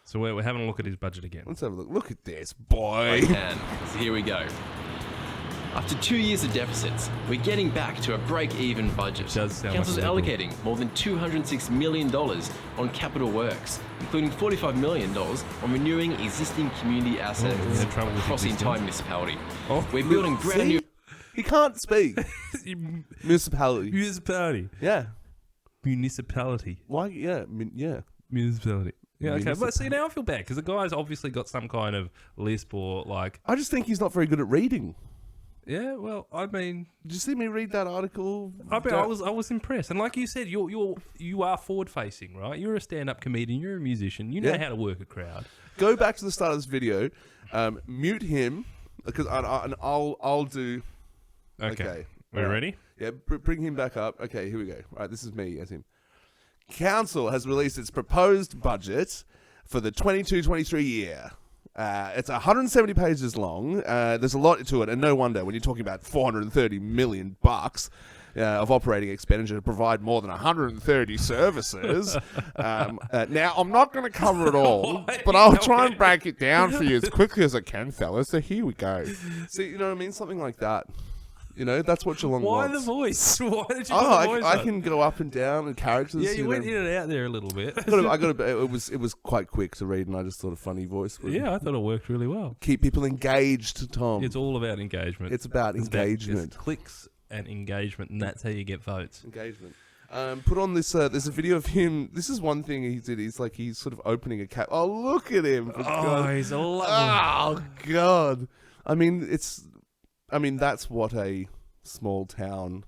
So we're having a look at his budget again. Let's have a look. Look at this, boy. I can. So here we go. After 2 years of deficits, we're getting back to a break-even budget. Council's allocating more than $206 million on capital works, including $45 million on renewing existing community assets across the entire municipality. We're building brand new... He can't speak. Municipality. Yeah. Municipality. Why? Yeah. Municipality. Yeah, okay. But see, now I feel bad because the guy's obviously got some kind of lisp or like... I just think he's not very good at reading. Yeah, well, I mean... Did you see me read that article? I was impressed. And like you said, you are forward-facing, right? You're a stand-up comedian. You're a musician. You know how to work a crowd. Go back to the start of this video. Mute him, because I'll do... Okay. Are you ready? Yeah, bring him back up. Okay, here we go. All right, this is me as him. Council has released its proposed budget for the 22-23 year. It's 170 pages long. There's a lot to it, and no wonder when you're talking about $430 million of operating expenditure to provide more than 130 services. Now, I'm not going to cover it all, but I'll try and break it down for you as quickly as I can, fellas. So here we go. See, you know what I mean? Something like that. You know, that's what Geelong wants. Why the voice? Why did you put the voice I on? can go up and down and characters. Yeah, you went in and out there a little bit. It was quite quick to read, and I just thought a funny voice. Yeah, I thought it worked really well. Keep people engaged, Tom. It's all about engagement. It's about engagement. It's clicks and engagement, and that's how you get votes. Engagement. Put on this. There's a video of him. This is one thing he did. He's sort of opening a cap. Oh, look at him! He's a lovely. Oh God! I mean, that's what a small town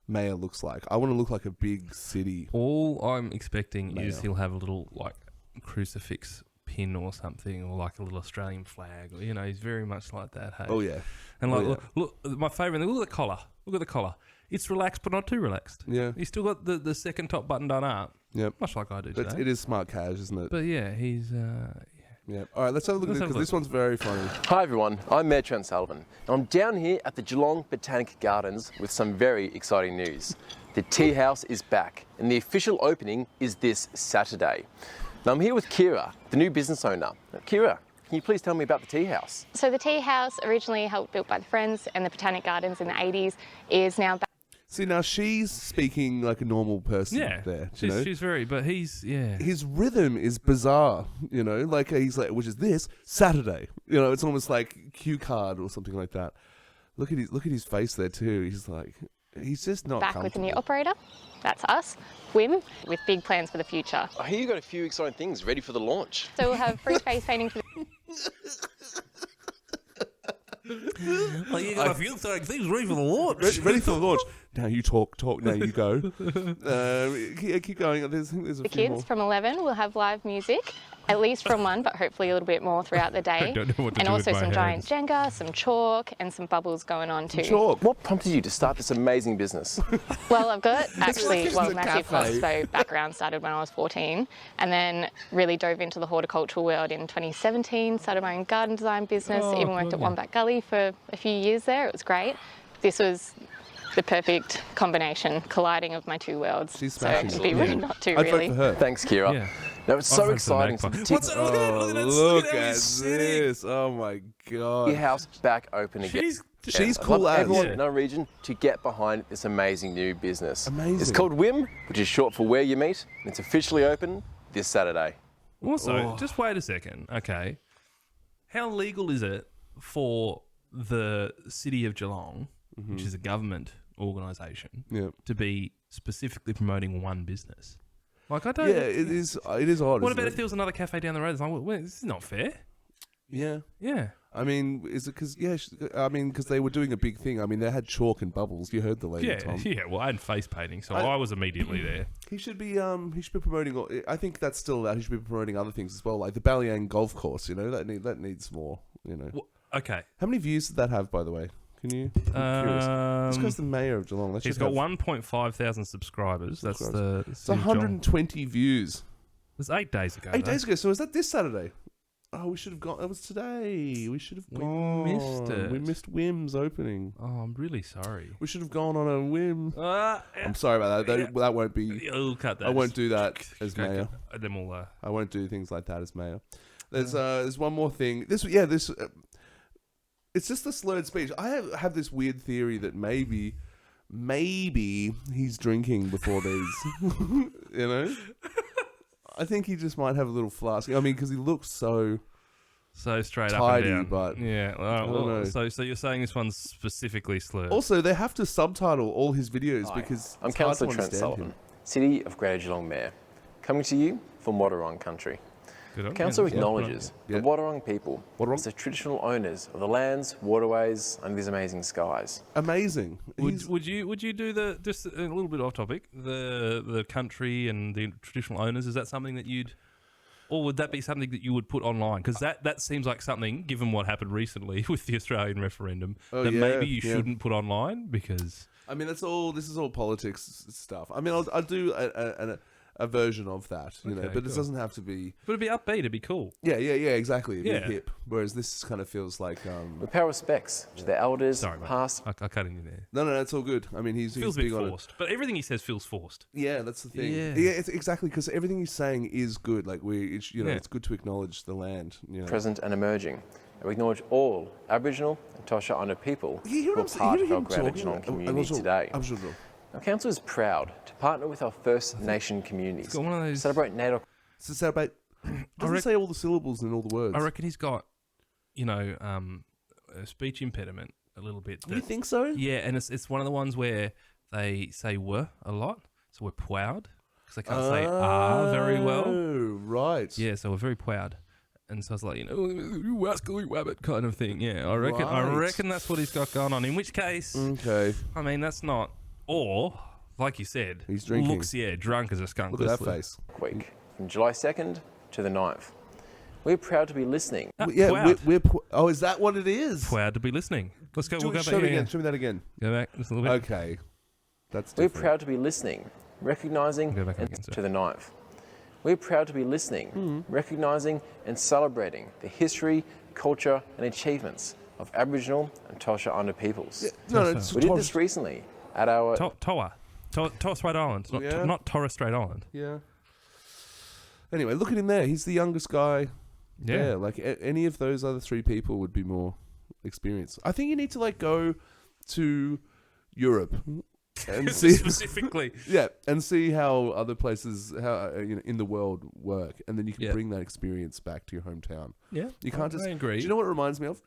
mayor looks like. I want to look like a big city. All I'm expecting is he'll have a little like crucifix pin or something, or like a little Australian flag. Or, he's very much like that. Hey? Oh yeah. And look, my favourite thing. Look at the collar. Look at the collar. It's relaxed, but not too relaxed. Yeah. He's still got the second top button done up. Yep. Much like I do today. It is smart cash, isn't it? But yeah, he's. Yeah. All right, let's have a look at this because this one's very funny. Hi everyone, I'm Mayor Trent Sullivan. And I'm down here at the Geelong Botanic Gardens with some very exciting news. The Tea House is back and the official opening is this Saturday. Now I'm here with Kira, the new business owner. Now, Kira, can you please tell me about the Tea House? So the Tea House, originally built by the Friends and the Botanic Gardens in the 80s, is now back. See, now she's speaking like a normal person there. She's very, but he's, His rhythm is bizarre, like he's like, which is this Saturday. It's almost like cue card or something like that. Look at his face there too. He's just not back with a new operator. That's us, Wim, with big plans for the future. I hear you've got a few exciting things ready for the launch. So we'll have free face painting for Well, you got a few things ready for the launch. Ready for the launch. Now you talk. Now you go. Keep going. There's a the few kids more. from 11 will have live music, at least from 1, but hopefully a little bit more throughout the day. I don't know what to and do also with my some giant hands. Jenga, some chalk, and some bubbles going on too. Chalk. What prompted you to start this amazing business? Well, I've got like a massive cafe. Costco background, started when I was 14, and then really dove into the horticultural world in 2017, started my own garden design business, even worked at Wombat Gully for a few years there. It was great. This was the perfect combination, colliding of my two worlds. She's so smashing it'd it. be Yeah. rude not to, I'd vote really. for her. Thanks, Kira. Yeah. No, it's so exciting to What's that? Look at this. Oh my god. your house back open again. She's I'd cool love as. everyone Yeah. in our region to get behind this amazing new business. Amazing. It's called WIM, which is short for Where You Meet, and it's officially open this Saturday. Also, just wait a second. Okay. How legal is it for the City of Geelong, which is a government organisation, to be specifically promoting one business? Like, I don't... Yeah, it is odd. What isn't about it? if there was another cafe down the road? It's like, well, this is not fair. Yeah. Yeah. I mean, is it because because they were doing a big thing. I mean, they had chalk and bubbles. You heard the lady, Yeah, Tom. yeah. Well, I had face painting, so I was immediately there. He should be promoting. I think that's still allowed. He should be promoting other things as well, like the Ballyang golf course. You know, that needs more. You know. Well, okay. How many views did that have, by the way? Can you? I'm curious. This guy's the mayor of Geelong. That He's should got have 1.5 thousand subscribers. That's the. It's 120 views. It was 8 days ago. 8 days ago. So is that this Saturday? Oh, we should have gone. It was today. We should have gone. We missed it. We missed Wim's opening. Oh, I'm really sorry. We should have gone on a Wim. I'm sorry about that. That won't be. You'll cut that. I won't do that as Okay, mayor. then we'll, I won't do things like that as mayor. There's one more thing. This. It's just the slurred speech. I have this weird theory that maybe he's drinking before these. You know. I think he just might have a little flask. I mean, because he looks so straight tidy, up and down. but yeah. I don't know. So you're saying this one's specifically slurred? Also, they have to subtitle all his videos because I'm it's hard to Councillor Trent understand Sullivan, him. City of Greater Geelong Mayor, coming to you from Wadawurrung country. Good on The council you. acknowledges Yeah. the Wadawurrung people Wadawurrung? as the traditional owners of the lands, waterways, and these amazing skies. Amazing. Would you do the, just a little bit off topic, the country and the traditional owners? Is that something that you'd, or would that be something that you would put online? Because that seems like something, given what happened recently with the Australian referendum, that maybe you shouldn't put online because. I mean, this is all politics stuff. I mean, I'll do a version of that, you know, Okay, but cool. it doesn't have to be. But it'd be upbeat. It'd be cool. Yeah, exactly. It'd be Yeah. hip. Whereas this kind of feels like. We pay respects to the elders, Sorry, mate. past. I cut in there. No, it's all good. I mean, he's Feels a big bit on it. forced, but everything he says feels forced. Yeah, that's the thing. Yeah. It's exactly because everything he's saying is good. Like it's good to acknowledge the land. You know. Present and emerging. And we acknowledge all Aboriginal and Torres Strait Islander people You hear who are what I'm part saying? of our Greater Geelong community today. Our council is proud to partner with our First Nation communities got one of to those- celebrate native. To celebrate. Doesn't say all the syllables in all the words. I reckon he's got, a speech impediment a little bit. You think so? Yeah, and it's one of the ones where they say "were" a lot, so we're proud because they can't say "are" very well. Oh, right. Yeah, so we're very proud. And so it's like, you rascally wabbit kind of thing. Yeah, I reckon that's what he's got going on. In which case, okay. I mean, that's not, or like you said, he's drinking. Looks drunk as a skunk. Look at that face. Week from July 2nd to the 9th. We're proud to be listening. Oh, is that what it is? Proud to be listening. Let's go. We'll go back. Show me again. Show me that again. Go back just a little bit. Okay, that's We're different. proud to be listening, recognising Go back and again, sir. to the 9th. We're proud to be listening, recognising and celebrating the history, culture and achievements of Aboriginal and Torres Strait Islander peoples. We did this recently at our... Torres Strait Island, not Torres Strait Island. Yeah. Anyway, look at him there. He's the youngest guy. Yeah. Like any of those other three people would be more experienced. I think you need to go to Europe and see specifically. and see how other places in the world work, and then you can bring that experience back to your hometown. Yeah, you can't just. I agree. Do you know what it reminds me of?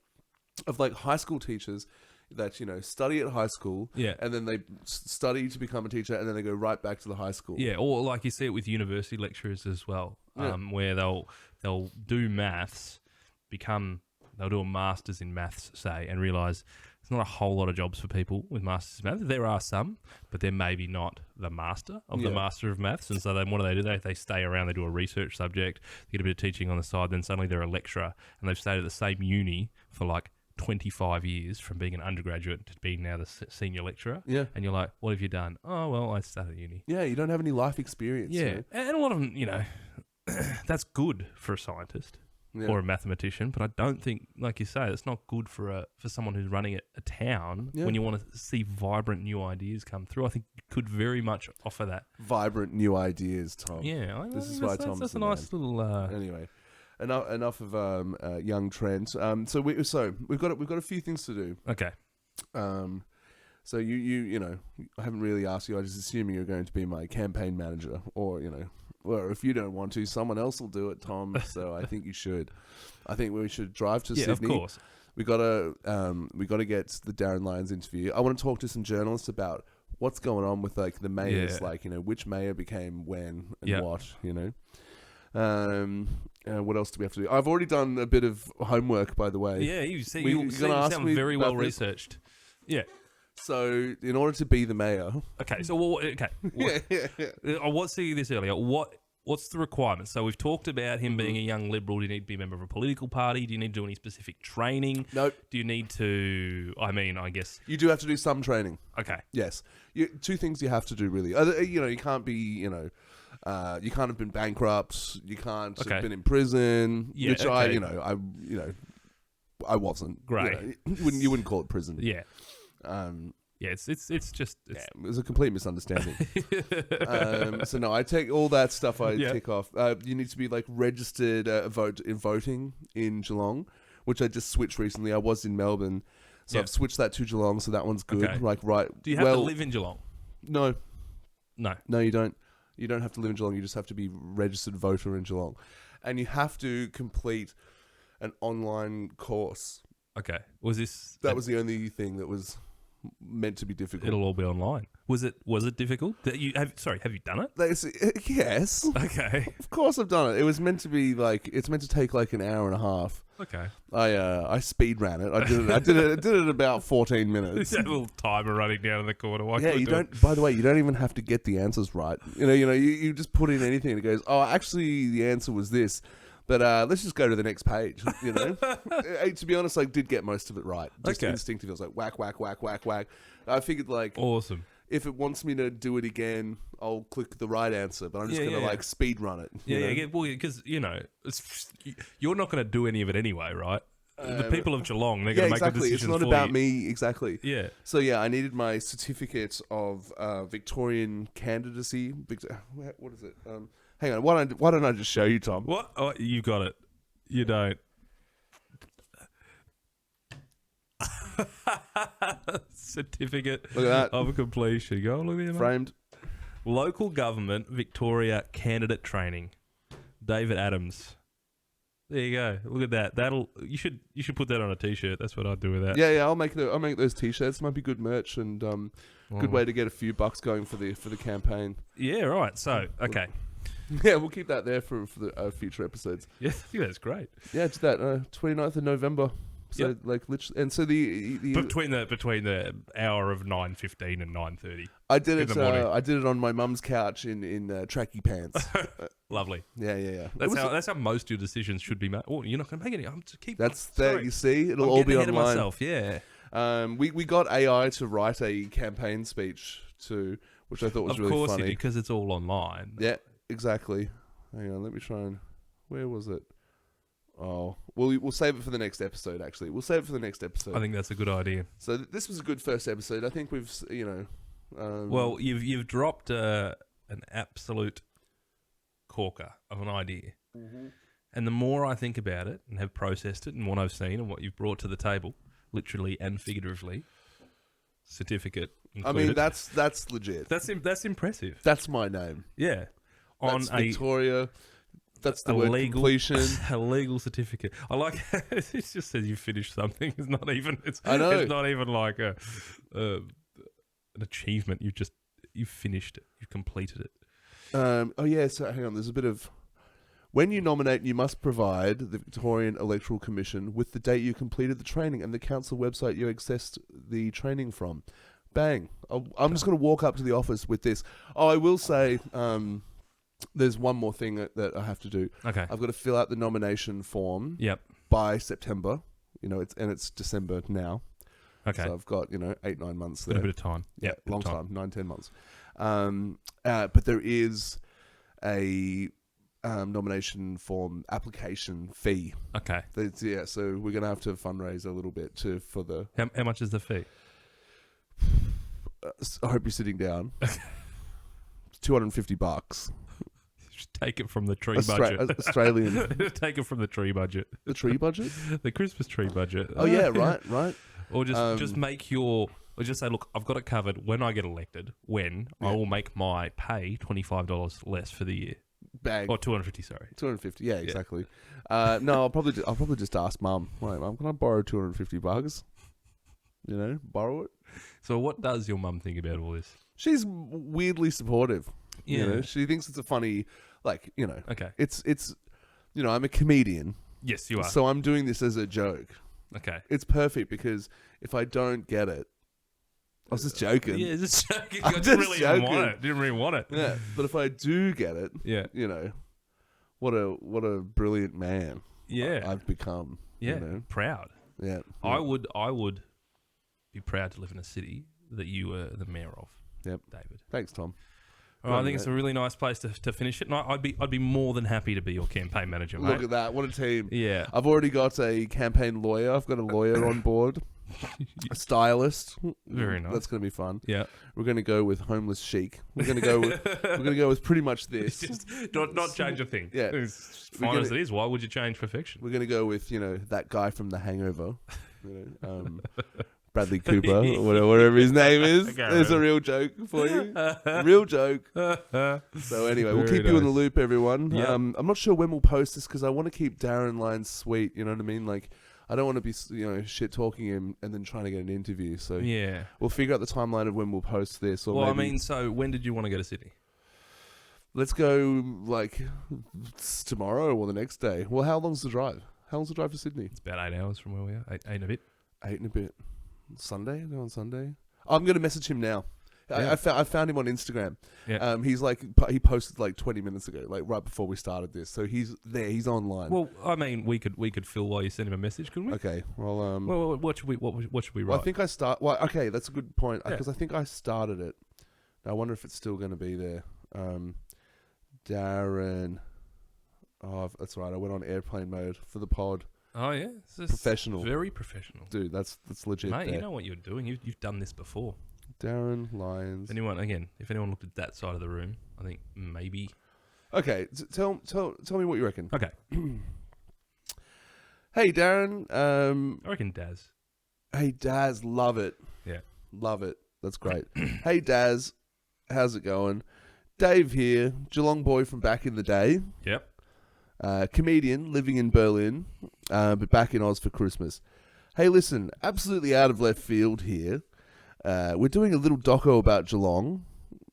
Of like high school teachers that study at high school, and then they study to become a teacher, and then they go right back to the high school. Yeah, or like you see it with university lecturers as well, where they'll do maths, they'll do a master's in maths, say, and realise there's not a whole lot of jobs for people with masters in maths. There are some, but they're maybe not the master of the master of maths. And so then what do? They stay around, they do a research subject, they get a bit of teaching on the side, then suddenly they're a lecturer, and they've stayed at the same uni for like 25 years from being an undergraduate to being now the senior lecturer. Yeah. And you're like, what have you done? Oh, well, I started uni. Yeah, you don't have any life experience. Yeah. And a lot of them, that's good for a scientist. or a mathematician, but I don't think, like you say, it's not good for someone who's running a town when you want to see vibrant new ideas come through. I think you could very much offer that. Vibrant new ideas, Tom. Yeah, this is why Tom's that's the a nice man. little. Anyway, enough of young Trent. So we've got a few things to do. Okay. So you know, I haven't really asked you. I just assuming you're going to be my campaign manager, or or if you don't want to, someone else will do it, Tom. So I think you should. I think we should drive to Sydney. Yeah, of course. We gotta get the Darren Lyons interview. I want to talk to some journalists about what's going on with like the mayors, which mayor became when and what, what else do we have to do? I've already done a bit of homework, by the way. Yeah, you sound very well researched. Yeah. So, in order to be the mayor... Okay, so, I was saying this earlier. What's the requirement? So, we've talked about him being a young Liberal. Do you need to be a member of a political party? Do you need to do any specific training? Nope. Do you need to... I guess... You do have to do some training. Okay. Yes. Two things you have to do, really. You can't be, you can't have been bankrupt. You can't have been in prison, which I wasn't. Great. You wouldn't call it prison. Yeah. It's just it was a complete misunderstanding. So no, I take all that stuff. I tick off. You need to be like registered voting in Geelong, which I just switched recently. I was in Melbourne, so I've switched that to Geelong. So that one's good. Okay. Do you have to live in Geelong? No, you don't. You don't have to live in Geelong. You just have to be registered voter in Geelong, and you have to complete an online course. Okay. Was this? That was the only thing that was meant to be difficult. It'll all be online. Was it difficult? Have you done it? Yes. Okay. Of course I've done it. It was meant to be it's meant to take like an hour and a half. Okay. I speed ran it. I did it in about 14 minutes. That little timer running down in the corner. You don't. By the way, you don't even have to get the answers right. You just put in anything and it goes, oh, actually the answer was this. But let's just go to the next page. To be honest, I did get most of it right. Just instinctively, I was like whack, whack, whack, whack, whack. I figured awesome. If it wants me to do it again, I'll click the right answer. But I'm just going to speed run it. Well, because you're not going to do any of it anyway, right? The people of Geelong, they're going to make the decisions. It's not about me, exactly. Yeah. So I needed my certificate of Victorian candidacy. What is it? Hang on, why don't I just show you, Tom? What? Oh, you got it. You don't. Certificate of completion. Go look at it. Framed. Local Government Victoria Candidate Training. David Adams. There you go. Look at that. You should put that on a t-shirt. That's what I'd do with that. Yeah. I'll make those t-shirts. Might be good merch and good way to get a few bucks going for the campaign. Yeah. Right. So okay. Yeah, we'll keep that there for the future episodes. Yeah, that's great. Yeah, it's that 29th of November. So literally, and so the between the hour of 9:15 and 9:30. I did it. I did it on my mum's couch in tracky pants. Lovely. Yeah. That's how most of your decisions should be made. Oh, you're not going to make any. I'm to keep. That's that. You see, it'll all be online. Myself, yeah. We got AI to write a campaign speech too, which I thought was really funny. Of course, because it's all online. Yeah. Exactly. Hang on, let me try and... Where was it? Oh, we'll save it for the next episode, actually. We'll save it for the next episode. I think that's a good idea. So this was a good first episode. I think we've, well, you've dropped an absolute corker of an idea. Mm-hmm. And the more I think about it and have processed it and what I've seen and what you've brought to the table, literally and figuratively, certificate included. I mean, that's legit. That's impressive. That's my name. Yeah. That's Victoria. That's the word completion. A legal certificate. I like it just says you finished something. It's not even. I know. It's not even like an achievement. You've finished it. You've completed it. So hang on. There's a bit of. When you nominate, you must provide the Victorian Electoral Commission with the date you completed the training and the council website you accessed the training from. Bang. I'm just going to walk up to the office with this. Oh, I will say. There's one more thing that I have to do. Okay. I've got to fill out the nomination form. Yep. By September. It's December now. Okay. So I've got 8-9 months there. A bit of time. Yeah, long time. 9-10 months. But there is a nomination form application fee. Okay. Yeah, so we're gonna have to fundraise a little bit for the. How much is the fee? I hope you're sitting down. $250. Just take it from the tree budget. Australian. Take it from the tree budget. The tree budget? The Christmas tree budget. Oh yeah, right. Or just make your. Or just say, look, I've got it covered. When I get elected, I will make my pay $25 less for the year. Bag. Or $250. Sorry. $250. Yeah, exactly. No, I'll probably just ask Mum. Wait, Mum, can I borrow $250? You know, borrow it. So what does your mum think about all this? She's weirdly supportive. Yeah. You know, she thinks it's a funny, like, you know. Okay. It's you know, I'm a comedian. Yes, you are. So I'm doing this as a joke. Okay. It's perfect because if I don't get it, I was just joking. Yeah, just joking. I'm I just didn't really joking. want it. Didn't really want it. Yeah, but if I do get it, yeah, you know, what a brilliant man. Yeah, I've become. Yeah, you know? proud. Yeah, I would be proud to live in a city that you were the mayor of. Yep, David. Thanks, Tom. Well, I think it's a really nice place to finish it. And I'd be more than happy to be your campaign manager, mate. Look at that! What a team! Yeah, I've already got a campaign lawyer. I've got a lawyer on board. A stylist. Very nice. That's going to be fun. Yeah. We're going to go with homeless chic. We're going to go with pretty much this. Just not change a thing. Yeah. It's fine as it is. Why would you change perfection? We're going to go with, you know, that guy from The Hangover. You know, Bradley Cooper or whatever his name is. There's a real joke for you. Real joke. So anyway, we'll keep you in the loop, everyone. Yep. I'm not sure when we'll post this because I want to keep Darren Lyons sweet. You know what I mean? Like, I don't want to be, you know, shit talking him and then trying to get an interview. So yeah, we'll figure out the timeline of when we'll post this. Or well, maybe, I mean, so when did you want to go to Sydney? Let's go like tomorrow or the next day. Well, how long's the drive? How long's the drive to Sydney? It's about 8 hours from where we are. Eight and a bit. 8 and a bit. Sunday? Go on Sunday. I'm going to message him now. Yeah. I found him on Instagram. Yeah. He's like he posted like 20 minutes ago, like right before we started this. So he's there. He's online. Well, I mean, we could fill while you send him a message, couldn't we? Okay. Well, well, what should we write? Well, I think I start. Well, okay, that's a good point Yeah. because I think I started it. Now, I wonder if it's still going to be there. Darren. Oh, that's right. I went on airplane mode for the pod. Oh yeah, this is Professional. very professional, Dude. That's legit. mate. there. You know what you're doing. You've done this before. Darren Lyons. If anyone looked at that side of the room, I think maybe. Okay, tell me what you reckon. Okay. Hey, Darren. I reckon Daz. Hey, Daz. Love it. Yeah. Love it. That's great. Hey, Daz. How's it going? Dave here, Geelong boy from back in the day. Yep. Comedian living in Berlin, but back in Oz for Christmas. Hey, listen, absolutely out of left field here. We're doing a little doco about Geelong,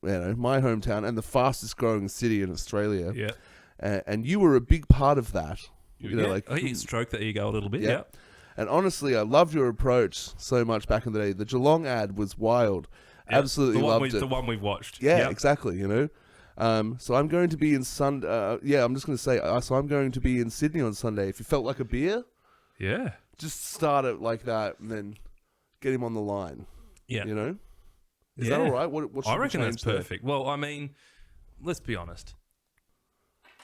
you know, my hometown, and the fastest growing city in Australia. Yeah. And you were a big part of that. You know, like you stroke the ego a little bit. Yeah. And honestly, I loved your approach so much back in the day. The Geelong ad was wild. Yep. Absolutely loved it. The one we've watched. Yeah, Yep. exactly. You know. So I'm going to be in I'm just going to say. So I'm going to be in Sydney on Sunday. If you felt like a beer, Yeah. just start it like that, and then get him on the line. Yeah. You know. Is that all right? What should I we reckon that's change there? perfect. Well, I mean, let's be honest.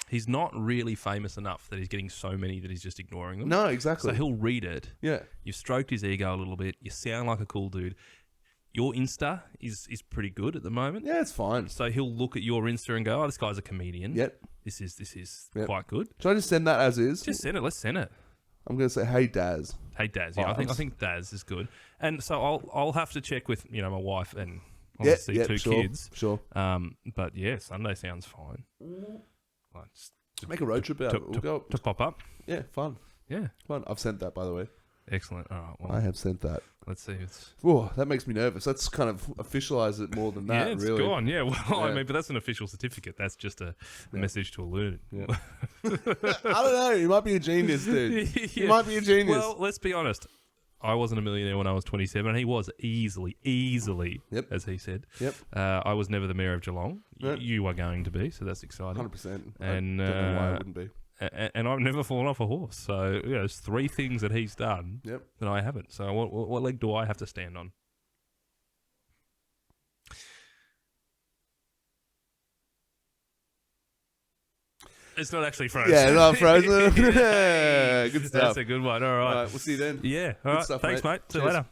He's not really famous enough that he's getting so many that he's just ignoring them. No, exactly. So he'll read it. Yeah. You've stroked his ego a little bit. You sound like a cool dude. Your Insta is pretty good at the moment. Yeah, it's fine. So he'll look at your Insta and go, "Oh, this guy's a comedian. Yep. This is Yep. quite good." Should I just send that as is? Just send it. Let's send it. I'm going to say, hey, Daz. Hey, Daz. Yeah, I think Daz is good. And so I'll have to check with my wife and obviously two kids. Sure. But yeah, Sunday sounds fine. Like, just Make a road trip out. We'll go to pop up. Yeah, fun. Yeah, fun. I've sent that, by the way. Excellent. All right. Well, I have sent that. Let's see. It's Oh, that makes me nervous. Let's kind of officialize it more than that. yeah, it's really. gone. Yeah. Well, I Yeah. mean, but that's an official certificate. That's just a message to alert. Yeah. I don't know. You might be a genius, dude. Yeah. You might be a genius. Well, let's be honest. I wasn't a millionaire when I was 27, and he was easily, Yep. as he said. Yep. I was never the mayor of Geelong. Right. You are going to be, so that's exciting. 100%. And I don't know why I wouldn't be. And I've never fallen off a horse. So there's 3 things that he's done that I haven't. So what leg do I have to stand on? It's not actually frozen. Yeah, not frozen. Good stuff. That's a good one. All right. All right, we'll see you then. Yeah. All Good right. stuff, Thanks, mate. See you Cheers. later.